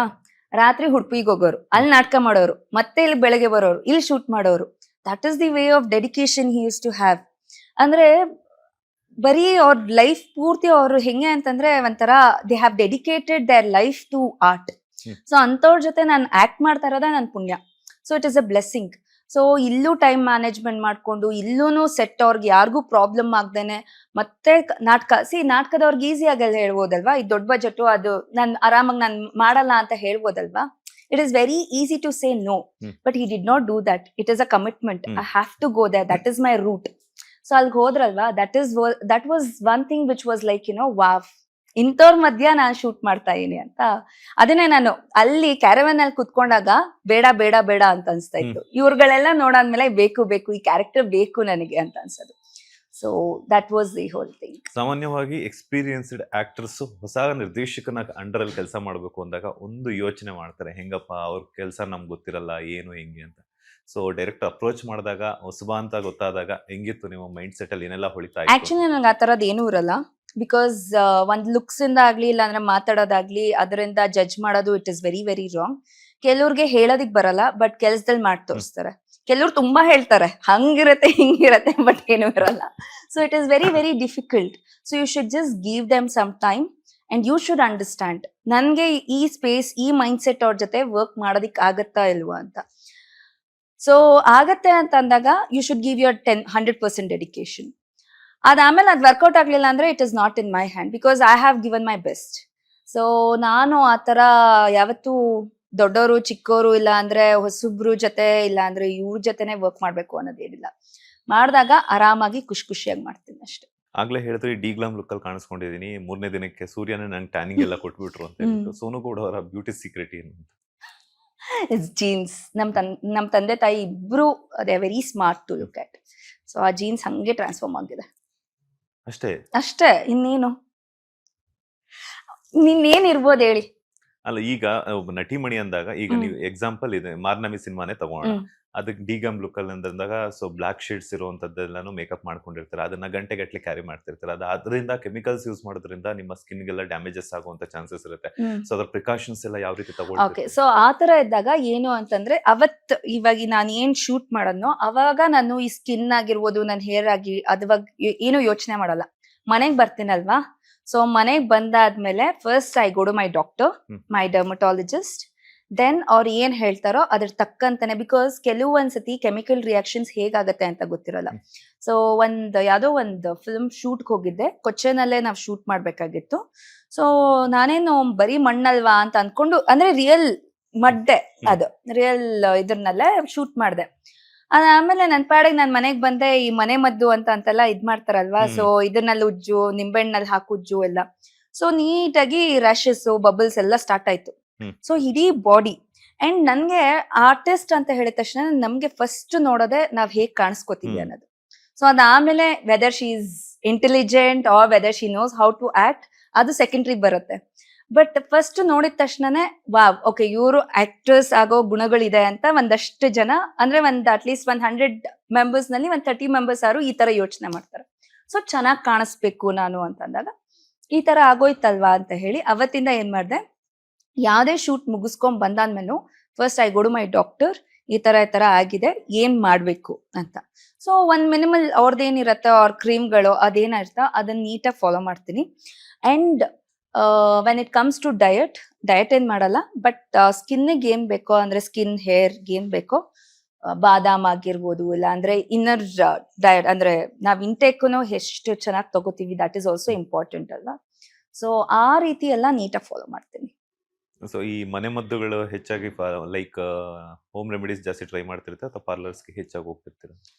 ರಾತ್ರಿ ಉಡುಪಿಗೆ ಹೋಗೋರು, ಅಲ್ಲಿ ನಾಟಕ ಮಾಡೋರು, ಮತ್ತೆ ಇಲ್ಲಿ ಬೆಳಗ್ಗೆ ಬರೋರು, ಇಲ್ಲಿ ಶೂಟ್ ಮಾಡೋರು. That is the way of dedication he use to have. ಅಂದ್ರೆ ಬರೀ ಅವ್ರ ಲೈಫ್ ಪೂರ್ತಿ ಅವರು ಹೆಂಗೆ ಅಂತಂದ್ರೆ ಒಂಥರ they have dedicated their life to art. So ಅಂತವ್ರ ಜೊತೆ ನಾನು ಆಕ್ಟ್ ಮಾಡ್ತಾ ಇರೋದೇ ನನ್ ಪುಣ್ಯ. So it is a blessing. So ಇಲ್ಲೂ ಟೈಮ್ ಮ್ಯಾನೇಜ್ಮೆಂಟ್ ಮಾಡ್ಕೊಂಡು, ಇಲ್ಲೂ ಸೆಟ್ ಅವ್ರಿಗೆ ಯಾರಿಗೂ ಪ್ರಾಬ್ಲಮ್ ಆಗ್ದೇನೆ, ಮತ್ತೆ ನಾಟಕದವ್ರಿಗೆ ಈಸಿ ಆಗಲ್ಲ ಹೇಳ್ಬೋದಲ್ವಾ, ಇದು ದೊಡ್ಡ ಬಜೆಟ್, ಅದು ನಾನು ಆರಾಮಾಗಿ ನಾನು ಮಾಡಲ್ಲ ಅಂತ ಹೇಳ್ಬೋದಲ್ವಾ. It is very easy to say no, but he did not do that. It is a commitment. I have to go there. That is my route. So ಅಲ್ಲಿಗೆ ಹೋದ್ರಲ್ವಾ, that was one thing which was like, wow, ಇಂಥವ್ರ ಮಧ್ಯ ನಾನು ಶೂಟ್ ಮಾಡ್ತಾ ಇದೀನಿ ಅಂತ. ಅದನ್ನೇ ನಾನು ಅಲ್ಲಿ ಕ್ಯಾರವನ್ ಅಲ್ಲಿ ಕುತ್ಕೊಂಡಾಗ ಬೇಡ ಬೇಡ ಬೇಡ ಅಂತ ಅನ್ಸ್ತಾ ಇತ್ತು. ಇವ್ರುಗಳೆಲ್ಲ ನೋಡಾದ್ಮೇಲೆ ಬೇಕು ಬೇಕು, ಈ ಕ್ಯಾರೆಕ್ಟರ್ ಬೇಕು ನನಗೆ ಅಂತ ಅನ್ಸೋದು. So that was the whole thing.
ಸಾಮಾನ್ಯವಾಗಿ ಎಕ್ಸ್ಪೀರಿಯನ್ಸ್ಡ್ ಆಕ್ಟರ್ಸ್ ಹೊಸ ನಿರ್ದೇಶಕನ ಅಂಡರ್ ಅಲ್ಲಿ ಕೆಲಸ ಮಾಡಬೇಕು ಅಂದಾಗ ಒಂದು ಯೋಚನೆ ಮಾಡ್ತಾರೆ, ಹೆಂಗಪ್ಪ ಅವ್ರ ಕೆಲಸ ನಮ್ಗೆ ಗೊತ್ತಿರಲ್ಲ ಏನು ಹೆಂಗೆ ಅಂತ. ಸೊ ಡೈರೆಕ್ಟ್ ಅಪ್ರೋಚ್ ಮಾಡಿದಾಗ ಹೊಸಬಾ ಅಂತ ಗೊತ್ತಾದಾಗ ಹೆಂಗಿತ್ತು ನಿಮ್ಮ ಮೈಂಡ್ ಸೆಟ್ ಅಲ್ಲಿ, ಏನೆಲ್ಲ ಹೊಳಿತಾ ಇತ್ತು?
ಆಕ್ಚುಲಿ ನಂಗೆ ಆ ತರದ್ ಏನೂ ಇರಲ್ಲ. ಬಿಕಾಸ್ ಒಂದ್ ಲುಕ್ಸ್ ಇಂದ ಆಗ್ಲಿ, ಇಲ್ಲ ಅಂದ್ರೆ ಮಾತಾಡೋದಾಗ್ಲಿ, ಅದರಿಂದ ಜಡ್ಜ್ ಮಾಡೋದು it is very very wrong. ಕೆಲವ್ರಿಗೆ ಹೇಳೋದಿಕ್ ಬರಲ್ಲ, ಬಟ್ ಕೆಲ್ಸದಲ್ಲಿ ಮಾಡಿ ತೋರಿಸ್ತಾರೆ. ಕೆಲವ್ರು ತುಂಬಾ ಹೇಳ್ತಾರೆ ಹಂಗಿರತ್ತೆ ಹಿಂಗಿರತ್ತೆ, ಬಟ್ ಏನು ಇರಲ್ಲ. So it is very very difficult. So you should just give them some time and you should understand ನನ್ಗೆ ಈ ಸ್ಪೇಸ್, ಈ ಮೈಂಡ್ ಸೆಟ್ ಅವ್ರ ಜೊತೆ ವರ್ಕ್ ಮಾಡೋದಿಕ್ ಆಗತ್ತಾ ಇಲ್ವಾ ಅಂತ. ಸೊ ಆಗತ್ತೆ ಅಂತ ಅಂದಾಗ you should give your 100% dedication. ಅದಾದ್ಮೇಲೆ ಅದು ವರ್ಕೌಟ್ ಆಗ್ಲಿಲ್ಲ ಅಂದ್ರೆ it is not in my hand, because I have given my best. So ನಾನು ಆತರ ಯಾವತ್ತೂ ದೊಡ್ಡವರು ಚಿಕ್ಕವರು, ಇಲ್ಲ ಅಂದ್ರೆ ಹೊಸಬ್ರು ಜೊತೆ, ಇಲ್ಲ ಅಂದ್ರೆ ಇವ್ರ ಜೊತೆನೆ ವರ್ಕ್ ಮಾಡ್ಬೇಕು ಅನ್ನೋದೇನಿಲ್ಲ. ಮಾಡಿದಾಗ ಆರಾಮಾಗಿ ಖುಷಿಯಾಗಿ ಮಾಡ್ತೀನಿ ಅಷ್ಟೇ.
ಆಗ್ಲೇ ಹೇಳಿದ್ರಿ ಡಿ ಗ್ಲಾಮ್ ಲುಕ್ ಅಲ್ಲಿ ಕಾಣಿಸ್ಕೊಂಡಿದೀನಿ, 3ನೇ ದಿನಕ್ಕೆ ಸೂರ್ಯನೇ ನಂಗೆ ಟ್ಯಾನಿಂಗ್ ಎಲ್ಲ ಕೊಟ್ಬಿಟ್ರು ಅಂತ ಹೇಳ್ಬಿಟ್ಟು. ಸೋನು ಗೌಡ ಅವರ ಬ್ಯೂಟಿ ಸೀಕ್ರೆಟ್ ಏನು?
It's genes. ನಮ್ ತಂದೆ ತಾಯಿ ಇಬ್ರು they are very smart to look at. So ಆ ಜೀನ್ಸ್ ಹಂಗೆ ಟ್ರಾನ್ಸ್ಫಾರ್ಮ್ ಆಗಿದೆ ಅಷ್ಟೇ. ಇನ್ನೇನು ನಿನ್ನೇನಿರ್ಬೋದು ಹೇಳಿ.
ಅಲ್ಲ, ಈಗ ಒಬ್ಬ ನಟಿಮಣಿ ಅಂದಾಗ ಈಗ ನೀವು ಎಕ್ಸಾಂಪಲ್ ಇದೆ ಮಾರ್ನಮಿ ಸಿನಿಮಾನೇ ತಗೋಣ. ಅದಕ್ಕೆ ಡಿಗಮ್ ಲುಕ್ಕಲ್ಲಿ ಅಂದಾಗ ಸೊ ಬ್ಲ್ಯಾಕ್ ಶೇಡ್ಸ್ ಇರುವಂಥದ್ದೆಲ್ಲನೂ ಮೇಕಪ್ ಮಾಡ್ಕೊಂಡಿರ್ತಾರೆ, ಅದನ್ನ ಗಂಟೆಗಟ್ಟಲೆ ಕ್ಯಾರಿ ಮಾಡ್ತಿರ್ತಾರೆ. ಅದರಿಂದ ಕೆಮಿಕಲ್ಸ್ ಯೂಸ್ ಮಾಡೋದ್ರಿಂದ ನಿಮ್ಮ ಸ್ಕಿನ್ಗೆಲ್ಲ ಡ್ಯಾಮೇಜಸ್ ಆಗುವಂತ ಚಾನ್ಸಸ್ ಇರುತ್ತೆ. ಸೊ ಅದ್ರ ಪ್ರಿಕಾಷನ್ಸ್ ಎಲ್ಲ ಯಾವ ರೀತಿ
ಓಕೆ,
ತಗೊಳ್ತೀರಿ?
ಸೊ ಆ ತರ ಇದ್ದಾಗ ಏನು ಅಂತಂದ್ರೆ ಅವತ್ ಇವಾಗ ನಾನು ಏನ್ ಶೂಟ್ ಮಾಡೋದ್ನೋ ಅವಾಗ ನಾನು ಈ ಸ್ಕಿನ್ ಆಗಿರ್ಬೋದು, ನನ್ನ ಹೇರ್ ಆಗಿ ಅದ್ವಾಗ ಏನು ಯೋಚನೆ ಮಾಡಲ್ಲ. ಮನೆಗ್ ಬರ್ತೀನಲ್ವಾ, ಸೊ ಮನೆಗ್ ಬಂದಾದ್ಮೇಲೆ first I go to my doctor, my dermatologist. Then ಅವ್ರು ಏನ್ ಹೇಳ್ತಾರೋ ಅದ್ರ ತಕ್ಕಂತಾನೆ, ಬಿಕಾಸ್ ಕೆಲವೊಂದ್ಸತಿ ಕೆಮಿಕಲ್ ರಿಯಾಕ್ಷನ್ಸ್ ಹೇಗಾಗತ್ತೆ ಅಂತ ಗೊತ್ತಿರಲ್ಲ. ಸೊ ಯಾವ್ದೋ ಒಂದು ಫಿಲ್ಮ್ ಶೂಟ್ ಹೋಗಿದ್ದೆ, ಕೊಚ್ಚೆನಲ್ಲೇ ನಾವು ಶೂಟ್ ಮಾಡ್ಬೇಕಾಗಿತ್ತು. ಸೊ ನಾನೇನು ಬರೀ ಮಣ್ಣಲ್ವಾ ಅಂತ ಅನ್ಕೊಂಡು, ಅಂದ್ರೆ ರಿಯಲ್ ಮಡ್ಡೆ, ಅದು ರಿಯಲ್ ಇದ್ರನ್ನಲ್ಲೇ ಶೂಟ್ ಮಾಡ್ದೆ. ಅದಾದ್ಮೇಲೆ ನನ್ ಪಾಡಿಗೆ ನಾನ್ ಮನೆಗ್ ಬಂದೆ, ಈ ಮನೆ ಮದ್ದು ಅಂತೆಲ್ಲ ಇದ್ ಮಾಡ್ತಾರಲ್ವಾ, ಸೊ ಇದನ್ನಲ್ಲಿ ಉಜ್ಜು, ನಿಂಬೆಣ್ಣಲ್ಲಿ ಹಾಕುಜ್ಜು ಎಲ್ಲ. ಸೊ ನೀಟಾಗಿ ರ್ಯಾಶಸ್, ಬಬಲ್ಸ್ ಎಲ್ಲ ಸ್ಟಾರ್ಟ್ ಆಯ್ತು. ಸೊ ಇಡೀ ಬಾಡಿ. ಅಂಡ್ ನನ್ಗೆ ಆರ್ಟಿಸ್ಟ್ ಅಂತ ಹೇಳಿದ ತಕ್ಷಣ ನಮ್ಗೆ ಫಸ್ಟ್ ನೋಡೋದೆ ನಾವ್ ಹೇಗ್ ಕಾಣಿಸ್ಕೋತೀವಿ ಅನ್ನೋದು. ಸೊ ಅದಾದ್ಮೇಲೆ whether she is intelligent or whether she knows how to act, ಅದು ಸೆಕೆಂಡ್ರಿ ಬರುತ್ತೆ. ಬಟ್ ಫಸ್ಟ್ ನೋಡಿದ ತಕ್ಷಣನೇ ವಾವ್, ಓಕೆ ಇವರು ಆಕ್ಟರ್ಸ್ ಆಗೋ ಗುಣಗಳಿದೆ ಅಂತ ಒಂದಷ್ಟು ಜನ, ಅಂದ್ರೆ ಅಟ್ಲೀಸ್ಟ್ 100 ಮೆಂಬರ್ಸ್ ನಲ್ಲಿ 30 ಮೆಂಬರ್ಸ್ ಆರು ಈ ತರ ಯೋಚನೆ ಮಾಡ್ತಾರೆ. ಸೊ ಚೆನ್ನಾಗಿ ಕಾಣಿಸ್ಬೇಕು ನಾನು ಅಂತಂದಾಗ ಈ ತರ ಆಗೋಯ್ತಲ್ವಾ ಅಂತ ಹೇಳಿ ಅವತ್ತಿಂದ ಏನ್ ಮಾಡ್ದೆ, ಯಾವ್ದೇ ಶೂಟ್ ಮುಗಿಸ್ಕೊಂಡ್ ಬಂದಾದ್ಮೇಲೂ first I go to my doctor, ಈ ತರ ಆಗಿದೆ, ಏನ್ ಮಾಡ್ಬೇಕು ಅಂತ. ಸೊ ಒಂದ್ ಮಿನಿಮಲ್ ಅವ್ರದ್ದೇನಿರತ್ತೆ, ಅವ್ರ ಕ್ರೀಮ್ಗಳು ಅದೇನಿರ್ತ ಅದನ್ನ ನೀಟಾಗಿ ಫಾಲೋ ಮಾಡ್ತೀನಿ. And when it comes to diet ಏನ್ ಮಾಡಲ್ಲ, ಬಟ್ ಸ್ಕಿನ್ನಿಗೆ ಏನ್ ಬೇಕೋ, ಅಂದ್ರೆ ಸ್ಕಿನ್ ಹೇರ್ ಏನ್ ಬೇಕೋ, ಬಾದಾಮ್ ಆಗಿರ್ಬೋದು, ಇಲ್ಲ ಅಂದ್ರೆ ಇನ್ನರ್ ಡಯಟ್, ಅಂದ್ರೆ ನಾವ್ ಇಂಟೇಕ್ನು ಎಷ್ಟು ಚೆನ್ನಾಗಿ ತಗೋತೀವಿ, ದಟ್ ಈಸ್ ಆಲ್ಸೋ ಇಂಪಾರ್ಟೆಂಟ್ ಅಲ್ವಾ. ಸೊ ಆ ರೀತಿ ಎಲ್ಲ ನೀಟಾಗಿ ಫಾಲೋ ಮಾಡ್ತೀನಿ.
ಸೊ ಈ ಮನೆ ಮದ್ದುಗಳು ಹೆಚ್ಚಾಗಿ ಲೈಕ್ ಹೋಮ್ ರೆಮಿಡೀಸ್ ಜಾಸ್ತಿ ಟ್ರೈ ಮಾಡ್ತಿರ್ತೀರಾ ಅಥವಾ ಪಾರ್ಲರ್ಸ್ಗೆ ಹೆಚ್ಚಾಗಿ ಹೋಗ್ತಿರ್ತೀರಾ?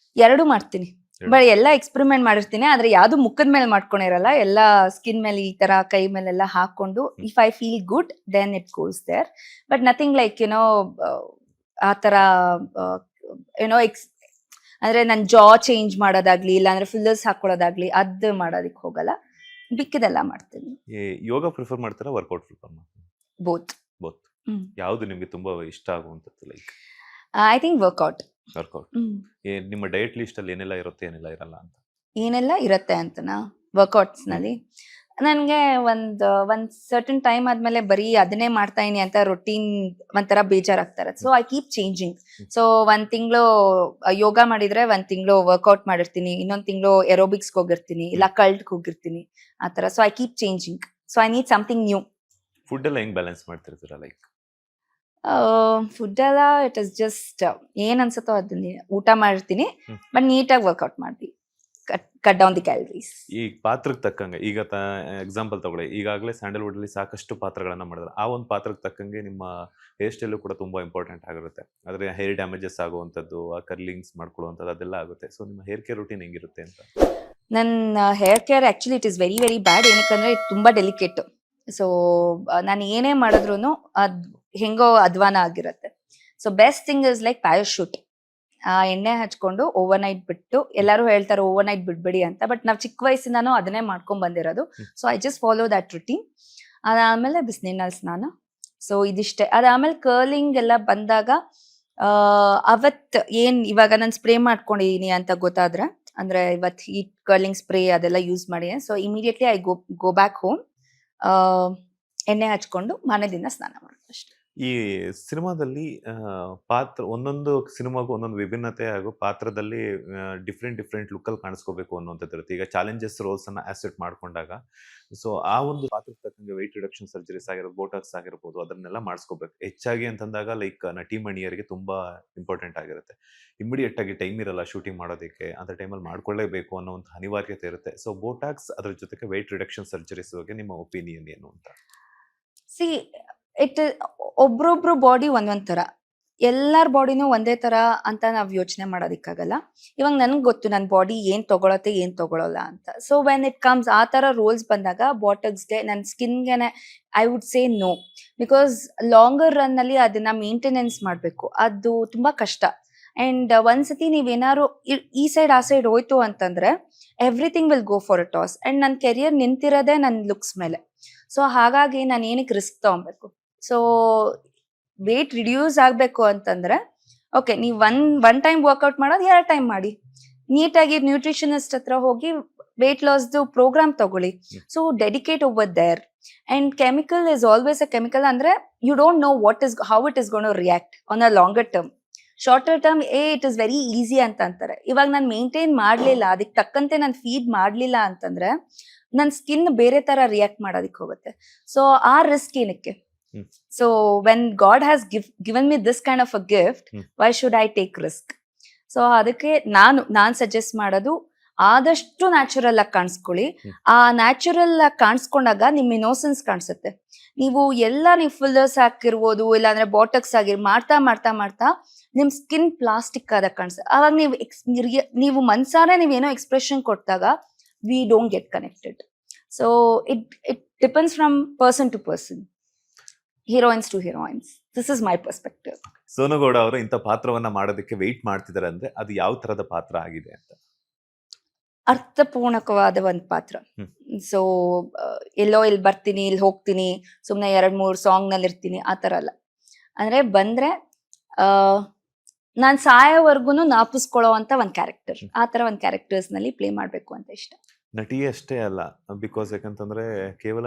ಎರಡು ಮಾಡ್ತೀನಿ, ಬಟ್ ಎಲ್ಲ ಎಕ್ಸ್ಪೆರಿಮೆಂಟ್ ಮಾಡಿರ್ತೀನಿ. ಆದ್ರೆ ಯಾವ್ದು ಮುಖದ ಮೇಲೆ ಮಾಡ್ಕೊಂಡಿರಲ್ಲ, ಎಲ್ಲ ಸ್ಕಿನ್ ಮೇಲೆ ಈ ತರ ಕೈ ಮೇಲೆಲ್ಲ ಹಾಕೊಂಡು, if I feel good then it goes there. But nothing like ಆ ತರ ಅಂದ್ರೆ ನನ್ ಜಾ ಚೇಂಜ್ ಮಾಡೋದಾಗ್ಲಿ, ಇಲ್ಲಾಂದ್ರೆ ಫಿಲ್ಲರ್ಸ್ ಹಾಕೊಳ್ಳೋದಾಗ್ಲಿ ಅದ್ ಮಾಡೋದಿಕ್ ಹೋಗಲ್ಲ. ಬಿಕ್ಕಿದೆಲ್ಲ ಮಾಡ್ತೀನಿ.
ಯೋಗ ಪ್ರಿಫರ್ ಮಾಡ್ತೀರಾ, ವರ್ಕೌಟ್ ಪ್ರಿಫರ್ ಮಾಡ್ತೀರಾ?
ಬೋತ್.
ಯಾವ್ದು ನಿಮ್ಗೆ ತುಂಬಾ ಇಷ್ಟ ಆಗುವಂತದ್ದು? Like
I think workout.
ನಿಮ್ಮ ಡಯಟ್ ಲಿಸ್ಟ್ ಅಲ್ಲಿ ಏನೆಲ್ಲ ಇರುತ್ತೆ, ಏನೆಲ್ಲ ಇರಲ್ಲ ಅಂತ?
ಏನೆಲ್ಲ ಇರುತ್ತೆ ಅಂತನಾ, ವರ್ಕೌಟ್ಸ್ ನಲ್ಲಿ ನನ್ಗೆ ಒಂದ್ ಸರ್ಟನ್ ಟೈಮ್ ಆದ್ಮೇಲೆ ಬರೀ ಅದನ್ನೇ ಮಾಡ್ತಾ ಇದೀನಿ ಅಂತ ರೊಟೀನ್ ಒಂಥರ ಬೇಜಾರಾಗ್ತಾರೆ. So I keep changing. So ಒಂದ್ ತಿಂಗಳು ಯೋಗ ಮಾಡಿದ್ರೆ ಒಂದ್ ತಿಂಗಳು ವರ್ಕೌಟ್ ಮಾಡಿರ್ತೀನಿ, ಇನ್ನೊಂದ್ ತಿಂಗಳು ಎರೋಬಿಕ್ಸ್ ಹೋಗಿರ್ತೀನಿ, ಇಲ್ಲ ಕಲ್ಟ್ ಹೋಗಿರ್ತೀನಿ, ಆತರ. So I keep changing. So I need something new.
Food ಎಲ್ಲ ಹೆಂಗ್ ಬ್ಯಾಲೆನ್ಸ್ ಮಾಡ್ತಿರ್ತೀರಾ? ಲೈಕ್
ಫುಡ್ ಎಲ್ಲ ಇಟ್ ಇಸ್ ಜಸ್ಟ್ ಏನ್ ಅನ್ಸುತ್ತೋ ಅದನ್ನ ಊಟ ಮಾಡಿರ್ತೀನಿ, ಬಟ್ ನೀಟಾಗಿ ವರ್ಕೌಟ್ ಮಾಡ್ತೀನಿ, ಕಟ್ ಡೌನ್ ದಿ ಕ್ಯಾಲರೀಸ್.
ಈ ಪಾತ್ರಕ್ಕೆ ತಕ್ಕಂಗೆ, ಈಗ ಎಕ್ಸಾಂಪಲ್ ತಗೊಳ್ಳಿ, ಈಗಾಗಲೇ ಸ್ಯಾಂಡಲ್ವುಡ್ ಅಲ್ಲಿ ಸಾಕಷ್ಟು ಪಾತ್ರಗಳನ್ನ ಮಾಡಿದ್ರೆ, ಆ ಒಂದು ಪಾತ್ರಕ್ಕೆ ತಕ್ಕಂಗೆ ನಿಮ್ಮ ಹೇರ್ ಸ್ಟೈಲು ಕೂಡ ತುಂಬಾ ಇಂಪಾರ್ಟೆಂಟ್ ಆಗಿರುತ್ತೆ. ಆದ್ರೆ ಹೇರ್ ಡ್ಯಾಮೇಜಸ್ ಆಗುವಂಥದ್ದು, ಆ ಕರ್ಲಿಂಗ್ಸ್ ಮಾಡ್ಕೊಳ್ಳುವಂಥದ್ದು ಅದೆಲ್ಲ ಆಗುತ್ತೆ. ಸೊ ನಿಮ್ಮ ಹೇರ್ ಕೇರ್ ರೂಟೀನ್ ಹೆಂಗಿರುತ್ತೆ ಅಂತ?
ನನ್ನ hair care actually it is very very bad. ಏನಕ್ಕಂದ್ರೆ ಇದು ತುಂಬಾ ಡೆಲಿಕೇಟ್. ಸೊ ನಾನು ಏನೇ ಮಾಡಿದ್ರು ಅದ್ ಹೆಂಗೋ ಅಧ್ವಾನ ಆಗಿರತ್ತೆ. So best thing is like parachute. ಆ ಎಣ್ಣೆ ಹಚ್ಕೊಂಡು ಓವರ್ ನೈಟ್ ಬಿಟ್ಟು, ಎಲ್ಲರೂ ಹೇಳ್ತಾರೆ ಓವರ್ ನೈಟ್ ಬಿಡ್ಬೇಡಿ ಅಂತ, ಬಟ್ ನಾವ್ ಚಿಕ್ಕ ವಯಸ್ಸಿಂದಾನು ಅದನ್ನೇ ಮಾಡ್ಕೊಂಡ್ ಬಂದಿರೋದು. So I just follow that routine. ಅದಾದ್ಮೇಲೆ ಬಿಸಿನೀರಿನಲ್ಲಿ ಸ್ನಾನ. ಸೊ ಇದಿಷ್ಟೇ. ಅದಾದ್ಮೇಲೆ ಕರ್ಲಿಂಗ್ ಎಲ್ಲ ಬಂದಾಗ ಅವತ್ ಏನ್ ಇವಾಗ ನಾನು ಸ್ಪ್ರೇ ಮಾಡ್ಕೊಂಡಿದೀನಿ ಅಂತ ಗೊತ್ತಾದ್ರೆ, ಅಂದ್ರೆ ಇವತ್ ಹೀಟ್ ಕರ್ಲಿಂಗ್ ಸ್ಪ್ರೇ ಅದೆಲ್ಲ ಯೂಸ್ ಮಾಡಿ, so immediately I go back home, ಎಣ್ಣೆ ಹಚ್ಕೊಂಡು ಮನೆ ದಿನ ಸ್ನಾನ ಮಾಡೋದು ಅಷ್ಟೇ.
ಈ ಸಿನಿಮಾದಲ್ಲಿ ಪಾತ್ರ, ಒಂದೊಂದು ಸಿನಿಮಾಗೂ ಒಂದೊಂದು ವಿಭಿನ್ನತೆ ಹಾಗೂ ಪಾತ್ರದಲ್ಲಿ ಡಿಫ್ರೆಂಟ್ ಲುಕ್ಕಲ್ಲಿ ಕಾಣಿಸ್ಕೋಬೇಕು ಅನ್ನೋಂಥದ್ದು ಇರುತ್ತೆ. ಈಗ ಚಾಲೆಂಜಸ್ ರೋಲ್ಸ್ ಅನ್ನ ಆಕ್ಸೆಪ್ಟ್ ಮಾಡ್ಕೊಂಡಾಗ, ಸೊ ಆ ಒಂದು ಪಾತ್ರಕ್ಕೆ ತಕ್ಕಂಗೆ ವೆಯ್ಟ್ ರಿಡಕ್ಷನ್ ಸರ್ಜರೀಸ್ ಆಗಿರೋದು, ಬೋಟಾಕ್ಸ್ ಆಗಿರ್ಬೋದು, ಅದನ್ನೆಲ್ಲ ಮಾಡಿಸ್ಕೋಬೇಕು. ಹೆಚ್ಚಾಗಿ ಅಂತಂದಾಗ ಲೈಕ್ ನಟಿಮಣಿಯರಿಗೆ ತುಂಬಾ ಇಂಪಾರ್ಟೆಂಟ್ ಆಗಿರುತ್ತೆ. ಇಮಿಡಿಯೇಟ್ ಆಗಿ ಟೈಮ್ ಇರಲ್ಲ ಶೂಟಿಂಗ್ ಮಾಡೋದಕ್ಕೆ, ಅಂತ ಟೈಮಲ್ಲಿ ಮಾಡ್ಕೊಳ್ಳೇಬೇಕು ಅನ್ನೋ ಒಂದು ಅನಿವಾರ್ಯತೆ ಇರುತ್ತೆ. ಸೊ ಬೋಟಾಕ್ಸ್ ಅದ್ರ ಜೊತೆಗೆ ವೆಯ್ಟ್ ರಿಡಕ್ಷನ್ ಸರ್ಜರೀಸ್ ಬಗ್ಗೆ ನಿಮ್ಮ ಒಪಿನಿಯನ್ ಏನು ಅಂತ?
ಸಿ ಇಟ್ ಒಬ್ರೊಬ್ರು ಬಾಡಿ ಒಂದೊಂದ್ ತರ, ಎಲ್ಲಾರ್ ಬಾಡಿನೂ ಒಂದೇ ತರ ಅಂತ ನಾವ್ ಯೋಚನೆ ಮಾಡೋದಿಕ್ಕಾಗಲ್ಲ. ಇವಾಗ ನನ್ಗೆ ಗೊತ್ತು ನನ್ನ ಬಾಡಿ ಏನ್ ತಗೊಳತ್ತೆ ಏನ್ ತಗೊಳಲ್ಲ ಅಂತ. ಸೊ ವೆನ್ ಇಟ್ ಕಮ್ಸ್ ಆ ತರ ರೋಲ್ಸ್ ಬಂದಾಗ ಬಾಟಕ್ಸ್ಗೆ, ನನ್ನ ಸ್ಕಿನ್ಗೆನೆ I would say no. Because longer run ಅಲ್ಲಿ ಅದನ್ನ ಮೇಂಟೆನೆನ್ಸ್ ಮಾಡ್ಬೇಕು, ಅದು ತುಂಬಾ ಕಷ್ಟ. ಅಂಡ್ ಒಂದ್ಸತಿ ನೀವೇನಾದ್ರು ಈ ಸೈಡ್ ಆ ಸೈಡ್ ಹೋಯ್ತು ಅಂತಂದ್ರೆ everything will go for a toss. And ನನ್ನ ಕೆರಿಯರ್ ನಿಂತಿರೋದೇ ನನ್ನ ಲುಕ್ಸ್ ಮೇಲೆ. ಸೊ ಹಾಗಾಗಿ ನಾನು ಏನಕ್ಕೆ ರಿಸ್ಕ್ ತಗೊಬೇಕು? ಸೊ ವೇಟ್ ರಿಡ್ಯೂಸ್ ಆಗ್ಬೇಕು ಅಂತಂದ್ರೆ ಓಕೆ ನೀವು ಒನ್ ಟೈಮ್ ವರ್ಕೌಟ್ ಮಾಡೋದು 2 ಟೈಮ್ ಮಾಡಿ. ನೀಟಾಗಿ ನ್ಯೂಟ್ರಿಷನಿಸ್ಟ್ ಹತ್ರ ಹೋಗಿ ವೇಟ್ ಲಾಸ್ದು ಪ್ರೋಗ್ರಾಮ್ ತಗೊಳ್ಳಿ. So dedicate over there. And chemical is always a chemical. ಅಂದ್ರೆ you don't know how it is gonna react on a longer term. Shorter term it is very easy ಅಂತ ಅಂತಾರೆ. ಇವಾಗ ನಾನು ಮೇಂಟೈನ್ ಮಾಡ್ಲಿಲ್ಲ, ಅದಕ್ಕೆ ತಕ್ಕಂತೆ ನಾನು ಫೀಡ್ ಮಾಡ್ಲಿಲ್ಲ ಅಂತಂದ್ರೆ ನನ್ನ ಸ್ಕಿನ್ ಬೇರೆ ತರ ರಿಯಾಕ್ಟ್ ಮಾಡೋದಕ್ಕೆ ಹೋಗುತ್ತೆ. ಸೊ ಆ ರಿಸ್ಕ್ ಏನಕ್ಕೆ? So when god has given me this kind of a gift, why should I take risk? So ಅದಕ್ಕೆ ನಾನ್ ಸಜೆಸ್ಟ್ ಮಾಡೋದು, ಆದಷ್ಟು ನ್ಯಾಚುರಲ್ ಆಗಿ ಕಾಣಿಸ್ಕೊಳ್ಳಿ. ಆ ನ್ಯಾಚುರಲ್ ಆಗಿ ಕಾಣಿಸ್ಕೊಂಡಾಗ ನಿಮ್ ಇನ್ನೋಸೆನ್ಸ್ ಕಾಣಿಸುತ್ತೆ. ನೀವು ಫಿಲ್ಲರ್ಸ್ ಹಾಕಿರ್ಬೋದು, ಇಲ್ಲಾಂದ್ರೆ ಬಾಟಕ್ಸ್ ಮಾಡ್ತಾ ಮಾಡ್ತಾ ಮಾಡ್ತಾ ನಿಮ್ ಸ್ಕಿನ್ ಪ್ಲಾಸ್ಟಿಕ್ ಆದಾಗ ಕಾಣಿಸುತ್ತೆ. ಅವಾಗ ನೀವು ಮನ್ಸಾರೆ ನೀವೇನೋ ಎಕ್ಸ್ಪ್ರೆಷನ್ ಕೊಟ್ಟಾಗ we don't get connected. So it depends from person to person, heroines to heroines. This is my perspective.
Sonu Gowda ಅವರು ಇಂಥ ಪಾತ್ರವನ್ನ ಮಾಡೋದಕ್ಕೆ ವೆಯ್ಟ್ ಮಾಡ್ತಿದ್ದಾರೆ ಅಂದ್ರೆ ಅದು ಯಾವ ತರದ ಪಾತ್ರ ಆಗಿದೆ ಅಂತ?
ಅರ್ಥಪೂರ್ಣಕವಾದ ಒಂದು ಪಾತ್ರ. ಸೊ ಎಲ್ಲೋ ಇಲ್ಲಿ ಬರ್ತೀನಿ, ಇಲ್ಲಿ ಹೋಗ್ತೀನಿ, ಸುಮ್ನೆ 2-3 ಸಾಂಗ್ ನಲ್ಲಿ ಇರ್ತೀನಿ, ಆ ತರ ಅಲ್ಲ. ಅಂದ್ರೆ ಬಂದ್ರೆ ನಾನ್ ಸಾಯೋವರ್ಗುನು ನಾಪಿಸ್ಕೊಳ್ಳೋ ಅಂತ ಒಂದ್ ಕ್ಯಾರೆಕ್ಟರ್, ಆ ತರ ಒಂದ್ ಕ್ಯಾರೆಕ್ಟರ್ಸ್ ನಲ್ಲಿ ಪ್ಲೇ ಮಾಡ್ಬೇಕು ಅಂತ ಇಷ್ಟ.
ನಟಿ ಅಷ್ಟೇ ಅಲ್ಲ, ಬಿಕಾಸ್ ಯಾಕಂತಂದ್ರೆ ಕೇವಲ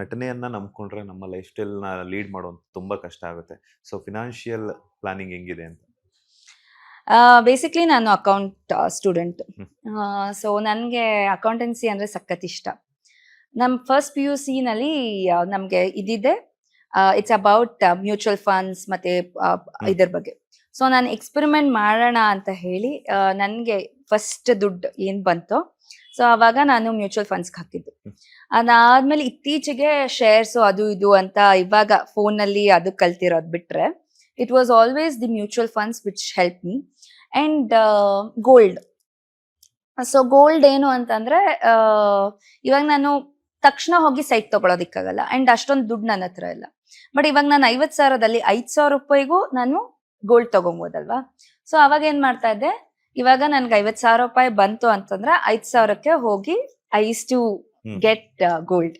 ನಟನೆಯನ್ನ ನಂಬ್ಕೊಂಡ್ರೆ ನಮ್ಮ ಲೈಫ್ ಸ್ಟೈಲ್ ನ ಲೀಡ್ ಮಾಡೋದು ತುಂಬಾ ಕಷ್ಟ ಆಗುತ್ತೆ. ಸೊ ಫಿನಾನ್ಷಿಯಲ್ ಪ್ಲಾನಿಂಗ್ ಹೆಂಗಿದೆ ಅಂತ?
ಬೇಸಿಕ್ಲಿ ನಾನು ಅಕೌಂಟ್ ಸ್ಟೂಡೆಂಟ್. ಸೊ ನನಗೆ ಅಕೌಂಟೆನ್ಸಿ ಅಂದ್ರೆ ಸಖತ್ ಇಷ್ಟ. ನಮ್ ಫಸ್ಟ್ PUC ನಲ್ಲಿ ನಮ್ಗೆ ಇದಿದೆ, ಇಟ್ಸ್ ಅಬೌಟ್ ಮ್ಯೂಚುವಲ್ ಫಂಡ್ಸ್ ಮತ್ತೆ ಇದ್ರ ಬಗ್ಗೆ. ಸೊ ನಾನು ಎಕ್ಸ್ಪೆರಿಮೆಂಟ್ ಮಾಡೋಣ ಅಂತ ಹೇಳಿ ನನ್ಗೆ ಫಸ್ಟ್ ದುಡ್ಡು ಏನ್ ಬಂತೋ, ಸೊ ಅವಾಗ ನಾನು ಮ್ಯೂಚುವಲ್ ಫಂಡ್ಸ್ ಹಾಕಿದ್ದು. ಅದಾದ್ಮೇಲೆ ಇತ್ತೀಚೆಗೆ ಶೇರ್ಸ್ ಅದು ಇದು ಅಂತ ಇವಾಗ ಫೋನ್ ನಲ್ಲಿ ಅದು ಕಲ್ತಿರೋದ್ ಬಿಟ್ರೆ, it was always the mutual funds which help me. And gold. So gold ಏನು ಅಂತಂದ್ರೆ ಇವಾಗ ನಾನು ತಕ್ಷಣ ಹೋಗಿ ಸೈಟ್ ತಗೊಳೋದಿಕ್ಕಾಗಲ್ಲ, ಅಂಡ್ ಅಷ್ಟೊಂದು ದುಡ್ಡು ನನ್ನ ಹತ್ರ ಇಲ್ಲ. ಬಟ್ ಇವಾಗ ನಾನು 50,000ದಲ್ಲಿ 5,000 ರೂಪಾಯಿಗೂ ನಾನು ಗೋಲ್ಡ್ ತಗೊಬೋದಲ್ವಾ? ಸೊ ಅವಾಗ ಏನ್ ಮಾಡ್ತಾ ಇದ್ದೆ, ಇವಾಗ ನನ್ಗೆ 50,000 ರೂಪಾಯಿ ಬಂತು ಅಂತಂದ್ರೆ 5,000ಕ್ಕೆ ಹೋಗಿ I use to get gold.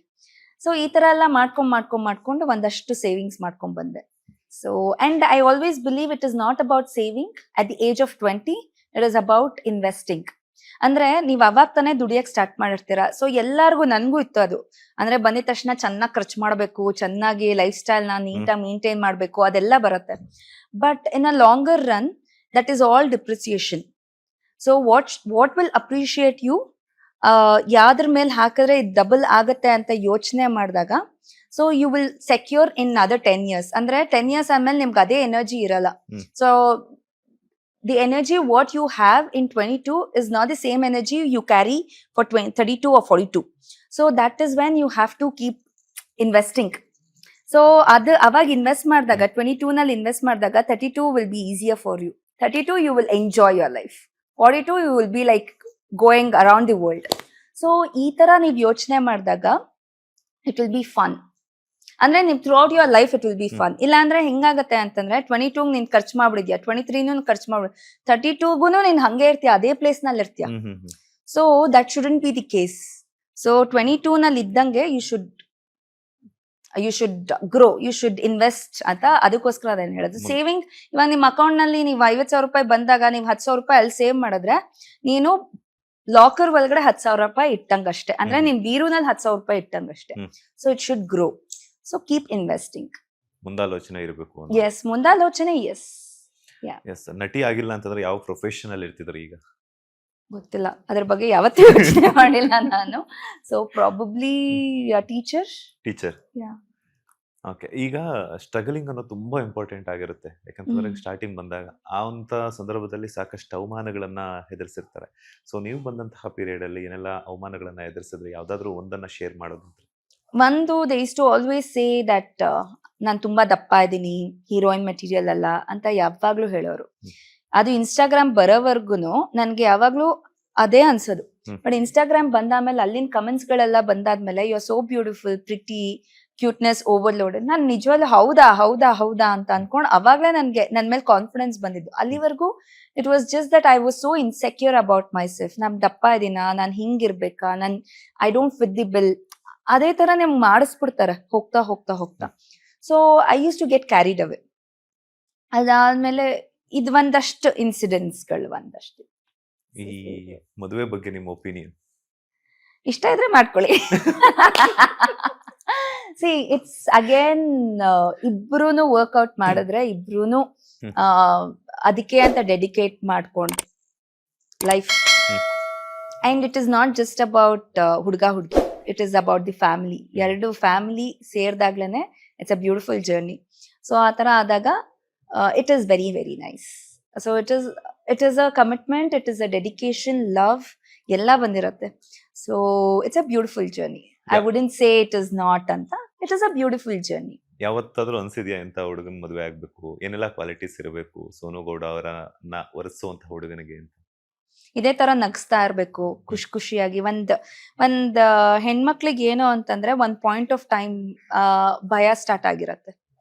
So ಈ ತರ ಎಲ್ಲ ಮಾಡ್ಕೊಂಡು ಒಂದಷ್ಟು ಸೇವಿಂಗ್ಸ್ ಮಾಡ್ಕೊಂಡ್ ಬಂದೆ. So, and I always believe it is not about saving at the age of 20, it is about investing. ಅಂದ್ರೆ ನೀವ್ ಅವಾಗ ತಾನೇ ದುಡಿಯಕ್ ಸ್ಟಾರ್ಟ್ ಮಾಡಿರ್ತೀರಾ. ಸೊ ಎಲ್ಲಾರ್ಗು, ನನ್ಗೂ ಇತ್ತು ಅದು. ಅಂದ್ರೆ ಬಂದಿದ ತಕ್ಷಣ ಚೆನ್ನಾಗಿ ಖರ್ಚು ಮಾಡ್ಬೇಕು, ಚೆನ್ನಾಗಿ ಲೈಫ್ ಸ್ಟೈಲ್ ನ ನೀಟಾಗಿ ಮೇಂಟೈನ್ ಮಾಡ್ಬೇಕು, ಅದೆಲ್ಲ ಬರುತ್ತೆ. But in a longer run that is all depreciation. So what will appreciate you, ಯಾವ್ದ್ರ ಮೇಲೆ ಹಾಕಿದ್ರೆ ಇದು ಡಬಲ್ ಆಗತ್ತೆ ಅಂತ ಯೋಚನೆ ಮಾಡಿದಾಗ, so you will secure in other 10 years. ಅಂದ್ರೆ 10 years ಆದ್ಮೇಲೆ ನಿಮ್ಗೆ ಅದೇ ಎನರ್ಜಿ ಇರಲ್ಲ. So the energy what you have in 22 is not the same energy you carry for 32 or 42. So that is when you have to keep investing. So ಅದು ಅವಾಗ ಇನ್ವೆಸ್ಟ್ ಮಾಡಿದಾಗ 22 ನಲ್ಲಿ ಇನ್ವೆಸ್ಟ್ ಮಾಡಿದಾಗ 32 will be easier for you. 32 you will enjoy your life. 42 you will be like going around the world. So ಈ ತರ ನೀವು ಯೋಚನೆ ಮಾಡಿದಾಗ ಇಟ್ ವಿಲ್ ಬಿ ಫನ್. ಅಂದ್ರೆ ನೀವು through out your life it will be fun. ಇಲ್ಲ ಅಂದ್ರೆ ಹೆಂಗಾಗತ್ತೆ ಅಂತಂದ್ರೆ 22 ನೀನ್ ಖರ್ಚು ಮಾಡ್ಬಿಡಿದ್ಯಾ, 23 ಖರ್ಚು ಮಾಡ್ಬಿಡ್, 32 ನೀನ್ ಹಂಗೆ ಇರ್ತೀಯ, ಅದೇ ಪ್ಲೇಸ್ ನಲ್ಲಿ ಇರ್ತೀಯ. So that shouldn't be the case. So 22 ನಲ್ಲಿ ಇದ್ದಂಗೆ you should grow, you should invest ಅಂತ. ಅದಕ್ಕೋಸ್ಕರ ಅದೇನು ಹೇಳೋದು, ಸೇವಿಂಗ್. ಇವಾಗ ನಿಮ್ ಅಕೌಂಟ್ ನಲ್ಲಿ ನೀವು 50,000 ರೂಪಾಯಿ ಬಂದಾಗ ನೀವು 10,000 ರೂಪಾಯಿ ಅಲ್ಲಿ ಸೇವ್ ಮಾಡಿದ್ರೆ, ನೀನು ಲಾಕರ್ ಒಳಗಡೆ 10,000 ರೂಪಾಯಿ ಇಟ್ಟಂಗಷ್ಟೇ. ಅಂದ್ರೆ ನಿನ್ ಬೀರುನಲ್ಲಿ 10,000 ರೂಪಾಯಿ ಇಟ್ಟಂಗಷ್ಟೇ. So it should grow. So keep investing.
ಮುಂದಾಲೋಚನೆ ಇರಬೇಕು.
ಎಸ್, ಮುಂದಾಲೋಚನೆ. ಎಸ್.
ನಟಿ ಆಗಿಲ್ಲ ಅಂತಂದ್ರೆ ಯಾವ ಪ್ರೊಫೆಷನ್ ಅಲ್ಲಿ ಇರ್ತಿದ್ರು ಈಗ?
ಗೊತ್ತಿಲ್ಲ, ಅದ್ರ ಬಗ್ಗೆ ಯಾವತ್ತೂ ಯೋಚನೆ ಮಾಡಿಲ್ಲ ನಾನು. So probably teacher.
ಓಕೆ. ಈಗ ಸ್ಟ್ರಗಲಿಂಗ್ ಅನ್ನೋದು ತುಂಬಾ ಇಂಪಾರ್ಟೆಂಟ್ ಆಗಿರುತ್ತೆ. ಯಾಕಂತಂದ್ರೆ ಸ್ಟಾರ್ಟಿಂಗ್ ಬಂದಾಗ ಆ ಒಂದು ಸಂದರ್ಭದಲ್ಲಿ ಸಾಕಷ್ಟು ಅವಮಾನಗಳನ್ನ ಎದುರಿಸಿರ್ತಾರೆ. ಸೊ ನೀವು ಬಂದಂತಹ ಪೀರಿಯಡ್ ಅಲ್ಲಿ ಏನೆಲ್ಲ ಅವಮಾನಗಳನ್ನ ಎದುರಿಸಿದ್ರೆ ಯಾವ್ದಾದ್ರು ಒಂದನ್ನ ಶೇರ್ ಮಾಡೋದು?
ಒಂದು, they use to always say that ನಾನು ತುಂಬಾ ದಪ್ಪ ಇದ್ದೀನಿ, ಹೀರೋಯಿನ್ ಮೆಟೀರಿಯಲ್ ಅಲ್ಲ ಅಂತ ಯಾವಾಗ್ಲೂ ಹೇಳೋರು. ಅದು ಇನ್ಸ್ಟಾಗ್ರಾಮ್ ಬರೋವರ್ಗುನು ನನ್ಗೆ ಯಾವಾಗ್ಲೂ ಅದೇ ಅನ್ಸೋದು. ಬಟ್ ಇನ್ಸ್ಟಾಗ್ರಾಮ್ ಬಂದಾದ್ಮೇಲೆ ಅಲ್ಲಿನ ಕಮೆಂಟ್ಸ್ ಗಳೆಲ್ಲ ಬಂದಾದ್ಮೇಲೆ you are so beautiful, pretty, cuteness overload. ನಾನು ನಿಜವಾಗ್ಲೂ ಹೌದಾ ಅಂತ ಅನ್ಕೊಂಡು ಅವಾಗ್ಲೇ ನನ್ ಮೇಲೆ ಕಾನ್ಫಿಡೆನ್ಸ್ ಬಂದಿದ್ದು. ಅಲ್ಲಿವರೆಗೂ it was just that I was so insecure about myself. ನಾನ್ ದಪ್ಪ ಇದೀನಾ, ನಾನ್ ಹಿಂಗಿರ್ಬೇಕಾ, I don't fit the bill, ಅದೇ ತರ ನಿಮ್ಗೆ ಮಾಡಿಸ್ಬಿಡ್ತಾರೆ ಹೋಗ್ತಾ. So I use to get carried away. ಅದಾದ್ಮೇಲೆ ಇದು ಒಂದಷ್ಟು ಇನ್ಸಿಡೆಂಟ್ಸ್ಗಳು ಒಂದಷ್ಟು.
ಈ ಮದುವೆ ಬಗ್ಗೆ ನಿಮ್ಮ ಒಪಿನಿಯನ್?
ಇಷ್ಟ ಇದ್ರೆ ಮಾಡ್ಕೊಳ್ಳಿ. ಸಿ ಇಟ್ಸ್ ಅಗೇನ್ ಇಬ್ರೂನು ವರ್ಕ್ಔಟ್ ಮಾಡಿದ್ರೆ ಇಬ್ರೂನು ಅದಕ್ಕೆ ಅಂತ ಡೆಡಿಕೇಟ್ ಮಾಡ್ಕೊಂಡು life. And it is not just about ಹುಡುಗ ಹುಡುಗಿ, it is about the family. ಎರಡು ಫ್ಯಾಮಿಲಿ ಸೇರಿದಾಗ್ಲೇನೆ it's a beautiful journey. So ಆ ಥರ ಆದಾಗ it is very very nice. So it is a commitment, it is a dedication, love ಎಲ್ಲ ಬಂದಿರುತ್ತೆ. So it's a beautiful journey. I wouldn't say it is not ಅಂತ. It is a beautiful journey.
ಯಾವತ್ತಾದ್ರೂ ಅನ್ಸಿದ್ಯಾ ಇಂಥ ಹುಡುಗನ ಮದುವೆ ಆಗ್ಬೇಕು, ಏನೆಲ್ಲ ಕ್ವಾಲಿಟೀಸ್ ಇರಬೇಕು ಸೋನು ಗೌಡ ಅವರನ್ನ ಒರೆಸುವಂತ ಹುಡುಗನಿಗೆ ಅಂತ?
ಇದೇ ತರ ನಗಿಸ್ತಾ ಇರ್ಬೇಕು, ಖುಷಿ ಖುಷಿಯಾಗಿ. ಒಂದ್ ಹೆಣ್ಮಕ್ಳಿಗೆ ಏನು ಅಂತಂದ್ರೆ ಒಂದ್ ಪಾಯಿಂಟ್ ಆಫ್ ಟೈಮ್ ಭಯ ಸ್ಟಾರ್ಟ್ ಆಗಿರತ್ತೆ.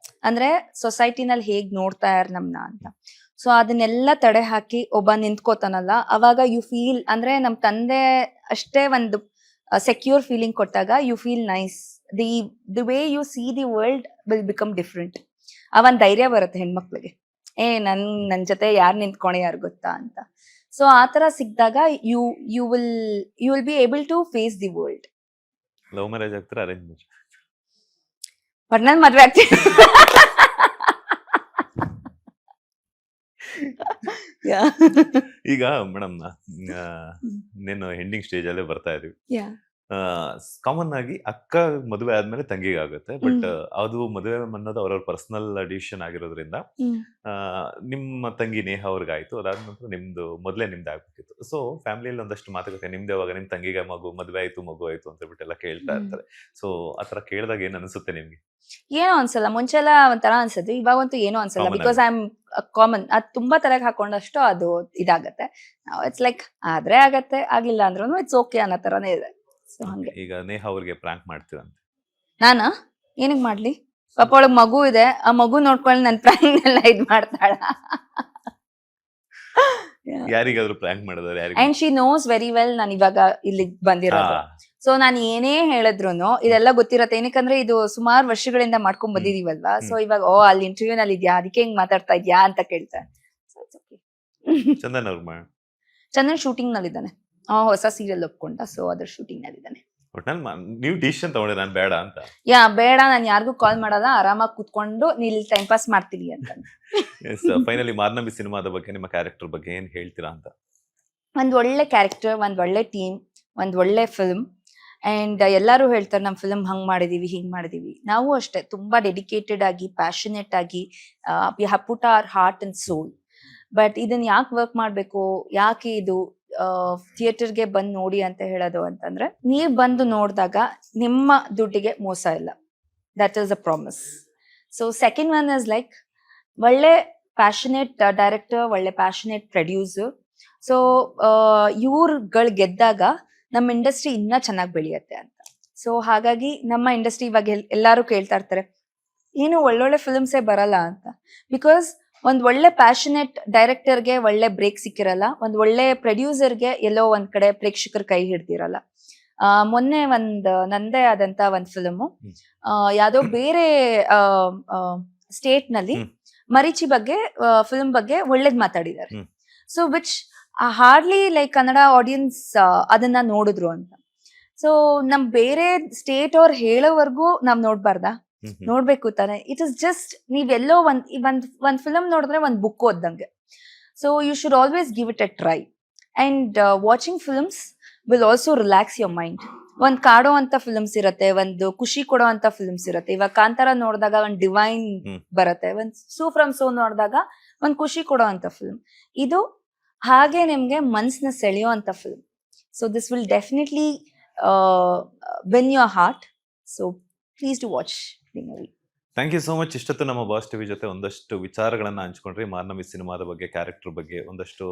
ಅಂದ್ರೆ ಸೊಸೈಟಿನಲ್ಲಿ ಹೇಗ್ ನೋಡ್ತಾ ಇರ್ ನಮ್ನ ಅಂತ. ಸೊ ಅದನ್ನೆಲ್ಲ ತಡೆ ಹಾಕಿ ಒಬ್ಬ ನಿಂತ್ಕೋತಾನಲ್ಲ, ಅವಾಗ ಯು ಫೀಲ್, ಅಂದ್ರೆ ನಮ್ ತಂದೆ ಅಷ್ಟೇ ಒಂದು ಸೆಕ್ಯೂರ್ ಫೀಲಿಂಗ್ ಕೊಟ್ಟಾಗ you feel nice. The way you see the world will become different. ಅವನ್ ಧೈರ್ಯ ಬರುತ್ತೆ ಹೆಣ್ಮಕ್ಳಿಗೆ, ನನ್ ಜೊತೆ ಯಾರು ನಿಂತ್ಕೊಣೆ ಯಾರು ಗೊತ್ತಾ ಅಂತ. ಸೊ ಆ ತರ ಸಿಕ್ಕಿದಾಗ you will be able to face the world.
Love marriage ಆಗ್ತಾರೆ, ಅರೇಂಜ್ ಮ್ಯಾರೇಜ್?
ಬಟ್ ನಾನು ಮದ್ವೆ ಆಗ್ತೀನಿ.
ಈಗ ಮೇಡಮ್, ನೀನು ಹೆಂಡಿಂಗ್ ಸ್ಟೇಜ್ ಅಲ್ಲೇ ಬರ್ತಾ ಇದೀವಿ. ಕಾಮನ್ ಆಗಿ ಅಕ್ಕ ಮದುವೆ ಆದ್ಮೇಲೆ ತಂಗಿಗೆ ಆಗುತ್ತೆ, ಬಟ್ ಅದು ಮದುವೆ ಅನ್ನೋದು ಅವ್ರವ್ರ ಪರ್ಸನಲ್ ಡಿಸಿಷನ್ ಆಗಿರೋದ್ರಿಂದ ನಿಮ್ಮ ತಂಗಿ ನೇಹ ಅವ್ರಿಗಾಯ್ತು, ಅದಾದ ನಂತರ ಮೊದಲೇ ನಿಮ್ದು ಆಗ್ಬೇಕಿತ್ತು. ಸೊ ಫ್ಯಾಮಿಲಿಯಲ್ಲಿ ಒಂದಷ್ಟು ಮಾತುಕತೆ, ನಿಮ್ದು ಯಾವಾಗ ನಿಮ್ ತಂಗಿಗೆ ಮದುವೆ ಆಯ್ತು ಮಗು ಆಯ್ತು ಅಂತ ಹೇಳ್ಬಿಟ್ಟೆಲ್ಲ ಕೇಳ್ತಾ ಇರ್ತಾರೆ. ಸೊ ಆತರ ಕೇಳಿದಾಗ ಏನ್ ಅನ್ಸುತ್ತೆ ನಿಮ್ಗೆ?
ಏನೋ ಅನ್ಸಲ್ಲ. ಮುಂಚೆಲ್ಲ ಒಂಥರ ಅನ್ಸದ್ದು, ಇವಾಗಂತೂ ಏನೋ ಅನ್ಸಲ್ಲ. Because I am common. ಅದ್ ತುಂಬಾ ತಲೆಗೆ ಹಾಕೊಂಡಷ್ಟು ಅದು ಇದಾಗತ್ತೆ. ಇಟ್ಸ್ ಲೈಕ್ ಆದ್ರೆ ಆಗತ್ತೆ, ಆಗಿಲ್ಲ ಅಂದ್ರೂ ಇಟ್ಸ್ ಓಕೆ ಅನ್ನೋ ತರನೇ ಇದೆ. ಸೊ ಹಂಗೆ.
ಈಗ ನೇಹ ಅವ್ರಿಗೆ ಪ್ರ್ಯಾಂಕ್ ಮಾಡ್ತೀರಂತ?
ನಾನ ಏನಕ್ ಮಾಡ್ಲಿ? ಪಾಪ ಒಳಗ್ ಮಗು ಇದೆ, ಆ ಮಗು ನೋಡ್ಕೊಂಡು ನನ್ ಪ್ರ್ಯಾಂಕ್ ಎಲ್ಲ ಇದ್ ಮಾಡ್ತಾಳ.
ಯಾರಿಗಾದ್ರೂ ಪ್ರ್ಯಾಂಕ್ ಮಾಡಿದ್ರೆ?
And she nose very well ನಾನು ಇವಾಗ ಇಲ್ಲಿ ಬಂದಿರೋದು. ಸೊ ನಾನು ಏನೇ ಹೇಳಿದ್ರು ಇದೆಲ್ಲ ಗೊತ್ತಿರತ್ತೆ. ಏನಕ್ಕಂದ್ರೆ ಇದು ಸುಮಾರು ವರ್ಷಗಳಿಂದ ಮಾಡ್ಕೊಂಡ್ ಬಂದಿದೀವಲ್ವಾ. ಸೊ ಇವಾಗ ಅಲ್ಲಿ ಇಂಟರ್ವ್ಯೂ ನಲ್ಲಿ ಇದ್ಯಾ, ಅದಕ್ಕೆ ಹೆಂಗ್ ಮಾತಾಡ್ತಾ ಇದ್ಯಾ ಅಂತ ಕೇಳ್ತಾರೆ.
ಚಂದನ್ ಅವ್ರ
ಚಂದನ್ ಶೂಟಿಂಗ್ ನಲ್ಲಿ ಇದ್ದಾನೆ, ಹೊಸ ಸೀರಿಯಲ್ ಒಪ್ಕೊಂಡ. ಸೊ ಅದ್ರ ಶೂಟಿಂಗ್ ನಲ್ಲಿ ಇದ್ದಾನೆ.
ನೀವು ಡಿಸಿಷನ್ ತಗೊಂಡ್ರೆ ನಾನು ಬೇಡ ಅಂತ?
ಬೇಡ, ನಾನು ಯಾರಿಗೂ ಕಾಲ್ ಮಾಡಲ್ಲ, ಆರಾಮಾಗಿ ಕೂತ್ಕೊಂಡು ನೀಲ್ ಟೈಮ್ ಪಾಸ್ ಮಾಡ್ತೀನಿ ಅಂತ.
ಫೈನಲಿ ಮಾರ್ನಂಬಿ ಸಿನಿಮಾದ ಬಗ್ಗೆ, ನಿಮ್ಮ ಕ್ಯಾರೆಕ್ಟರ್ ಬಗ್ಗೆ ಏನ್ ಹೇಳ್ತೀರಾ ಅಂತ?
ಒಂದ್ ಒಳ್ಳೆ ಕ್ಯಾರೆಕ್ಟರ್, ಒಂದ್ ಒಳ್ಳೆ ಟೀಮ್, ಒಂದ್ ಒಳ್ಳೆ ಫಿಲ್ಮ್. ಅಂಡ್ ಎಲ್ಲರೂ ಹೇಳ್ತಾರೆ ನಮ್ ಫಿಲ್ಮ್ ಹಂಗ್ ಮಾಡಿದೀವಿ, ಹಿಂಗ್ ಮಾಡಿದೀವಿ. ನಾವು ಅಷ್ಟೇ ತುಂಬಾ ಡೆಡಿಕೇಟೆಡ್ ಆಗಿ, ಪ್ಯಾಷನೇಟ್ ಆಗಿ, we have put our heart and soul. But ಇದನ್ನ ಯಾಕೆ ವರ್ಕ್ ಮಾಡ್ಬೇಕು, ಯಾಕೆ ಇದು ಥಿಯೇಟರ್ಗೆ ಬಂದು ನೋಡಿ ಅಂತ ಹೇಳೋದು ಅಂತಂದ್ರೆ, ನೀವ್ ಬಂದು ನೋಡಿದಾಗ ನಿಮ್ಮ ದುಡ್ಡಿಗೆ ಮೋಸ ಇಲ್ಲ. That is a promise. So second one is like ಒಳ್ಳೆ ಪ್ಯಾಷನೇಟ್ ಡೈರೆಕ್ಟರ್, ಒಳ್ಳೆ ಪ್ಯಾಷನೇಟ್ ಪ್ರೊಡ್ಯೂಸರ್. ಸೊ ಇವ್ರುಗಳು ಗೆದ್ದಾಗ ನಮ್ಮ ಇಂಡಸ್ಟ್ರಿ ಇನ್ನ ಚೆನ್ನಾಗಿ ಬೆಳೆಯುತ್ತೆ ಅಂತ. ಸೊ ಹಾಗಾಗಿ ನಮ್ಮ ಇಂಡಸ್ಟ್ರಿ ಇವಾಗ ಎಲ್ಲಾರು ಕೇಳ್ತಾ ಇರ್ತಾರೆ ಏನು ಒಳ್ಳೊಳ್ಳೆ ಫಿಲ್ಮ್ಸೇ ಬರಲ್ಲ ಅಂತ. ಬಿಕಾಸ್ ಒಂದ್ ಒಳ್ಳೆ ಪ್ಯಾಷನೇಟ್ ಡೈರೆಕ್ಟರ್ಗೆ ಒಳ್ಳೆ ಬ್ರೇಕ್ ಸಿಕ್ಕಿರಲ್ಲ, ಒಂದ್ ಒಳ್ಳೆ ಪ್ರೊಡ್ಯೂಸರ್ಗೆ ಎಲ್ಲೋ ಒಂದ್ ಕಡೆ ಪ್ರೇಕ್ಷಕರ ಕೈ ಹಿಡ್ದಿರಲ್ಲ. ಮೊನ್ನೆ ನಂದೇ ಆದಂತ ಒಂದ್ ಫಿಲ್ಮು, ಯಾವ್ದೋ ಬೇರೆ ಸ್ಟೇಟ್ ನಲ್ಲಿ ಮರೀಚಿ ಬಗ್ಗೆ ಫಿಲ್ಮ್ ಬಗ್ಗೆ ಒಳ್ಳೇದ್ ಮಾತಾಡಿದ್ದಾರೆ. So which hardly like Kannada audience ಅದನ್ನ ನೋಡಿದ್ರು ಅಂತ. ಸೊ ನಮ್ ಬೇರೆ ಸ್ಟೇಟ್ ಅವ್ರು ಹೇಳೋವರೆಗೂ ನಾವ್ ನೋಡ್ಬಾರ್ದಾ? ನೋಡ್ಬೇಕು ತಾನೆ. ಇಟ್ ಇಸ್ ಜಸ್ಟ್ ನೀವೆಲ್ಲೋ ಒಂದ್ ಫಿಲಮ್ ನೋಡಿದ್ರೆ ಒಂದ್ ಬುಕ್ ಓದ್ದಂಗೆ. So you should always give it a try. And watching films will also relax your mind. ಒಂದ್ ಕಾಡೋ ಅಂತ ಫಿಲ್ಮ್ಸ್ ಇರತ್ತೆ, ಒಂದು ಖುಷಿ ಕೊಡೋ ಅಂತ ಫಿಲ್ಮ್ಸ್ ಇರತ್ತೆ. ಇವಾಗ ಕಾಂತಾರ ನೋಡಿದಾಗ ಒಂದ್ ಡಿವೈನ್ ಬರುತ್ತೆ, ಒಂದ್ ಸೂ ಫ್ರಮ್ ಸೋ ನೋಡಿದಾಗ ಒಂದ್ ಖುಷಿ ಕೊಡೋ ಅಂತ ಫಿಲ್ಮ್. ಇದು ಹಾಗೆ ನಿಮ್ಗೆ ಮನ್ಸ್ನ ಸೆಳೆಯೋ ಅಂತ film. So this will definitely win your heart. So please to watch the movie.
Thank you so much. ಇಷ್ಟೊತ್ತು ನಮ್ಮ ಬಾಸ್ ಟಿವಿ ಜೊತೆ ಒಂದಷ್ಟು ವಿಚಾರಗಳನ್ನ ಹಂಚ್ಕೊಂಡ್ರಿ. ಮಾರ್ನಮಿ ಸಿನಿಮಾದ ಬಗ್ಗೆ, ಕ್ಯಾರೆಕ್ಟರ್ ಬಗ್ಗೆ ಒಂದಷ್ಟು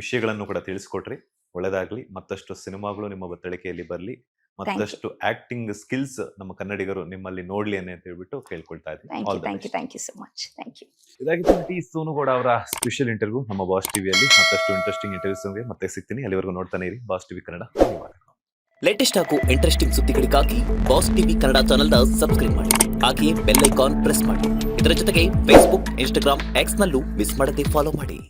ವಿಷಯಗಳನ್ನು ಕೂಡ ತಿಳಿಸ್ಕೊಟ್ರಿ. ಒಳ್ಳೆದಾಗ್ಲಿ, ಮತ್ತಷ್ಟು ಸಿನಿಮಾಗಳು ನಿಮ್ಮ ಬತ್ತಳಿಕೆಯಲ್ಲಿ ಬರಲಿ, ಮತ್ತಷ್ಟು ಆಕ್ಟಿಂಗ್ ಸ್ಕಿಲ್ಸ್ ನಮ್ಮ ಕನ್ನಡಿಗರು ನಿಮ್ಮಲ್ಲಿ ನೋಡ್ಲಿ ಅಂತ ಹೇಳ್ಬಿಟ್ಟು ಕೇಳ್ಕೊಳ್ತಾ ಇದ್ದೀನಿ.
Thank you so much. Thank you.
ಇದಾಗಿತ್ತು ನಟಿ ಸೋನು ಗೌಡ ಅವರ ಸ್ಪೆಷಲ್ ಇಂಟರ್ವ್ಯೂ ನಮ್ಮ ಬಾಸ್ ಟಿವಿಯಲ್ಲಿ. ಮತ್ತಷ್ಟು ಇಂಟ್ರೆಸ್ಟಿಂಗ್ ಇಂಟರ್ವ್ಯೂಸ್ ಮತ್ತೆ ಸಿಗ್ತೀನಿ. ಅಲ್ಲಿವರೆಗೂ ನೋಡ್ತಾನೆ ಇರಿ ಬಾಸ್ ಟಿವಿ ಕನ್ನಡ. ಧನ್ಯವಾದ.
ಲೇಟೆಸ್ಟ್ ಹಾಗೂ ಇಂಟ್ರೆಸ್ಟಿಂಗ್ ಸುದ್ದಿಗಳಿಗಾಗಿ ಬಾಸ್ ಟಿವಿ ಕನ್ನಡ ಚಾನೆಲ್ನ ಸಬ್ಸ್ಕ್ರೈಬ್ ಮಾಡಿ. ಹಾಗೆಯೇ ಬೆಲ್ ಐಕಾನ್ ಪ್ರೆಸ್ ಮಾಡಿ. ಇದರ ಜೊತೆಗೆ ಫೇಸ್ಬುಕ್, ಇನ್ಸ್ಟಾಗ್ರಾಮ್, ಎಕ್ಸ್ ನಲ್ಲೂ ಮಿಸ್ ಮಾಡದೆ ಫಾಲೋ ಮಾಡಿ.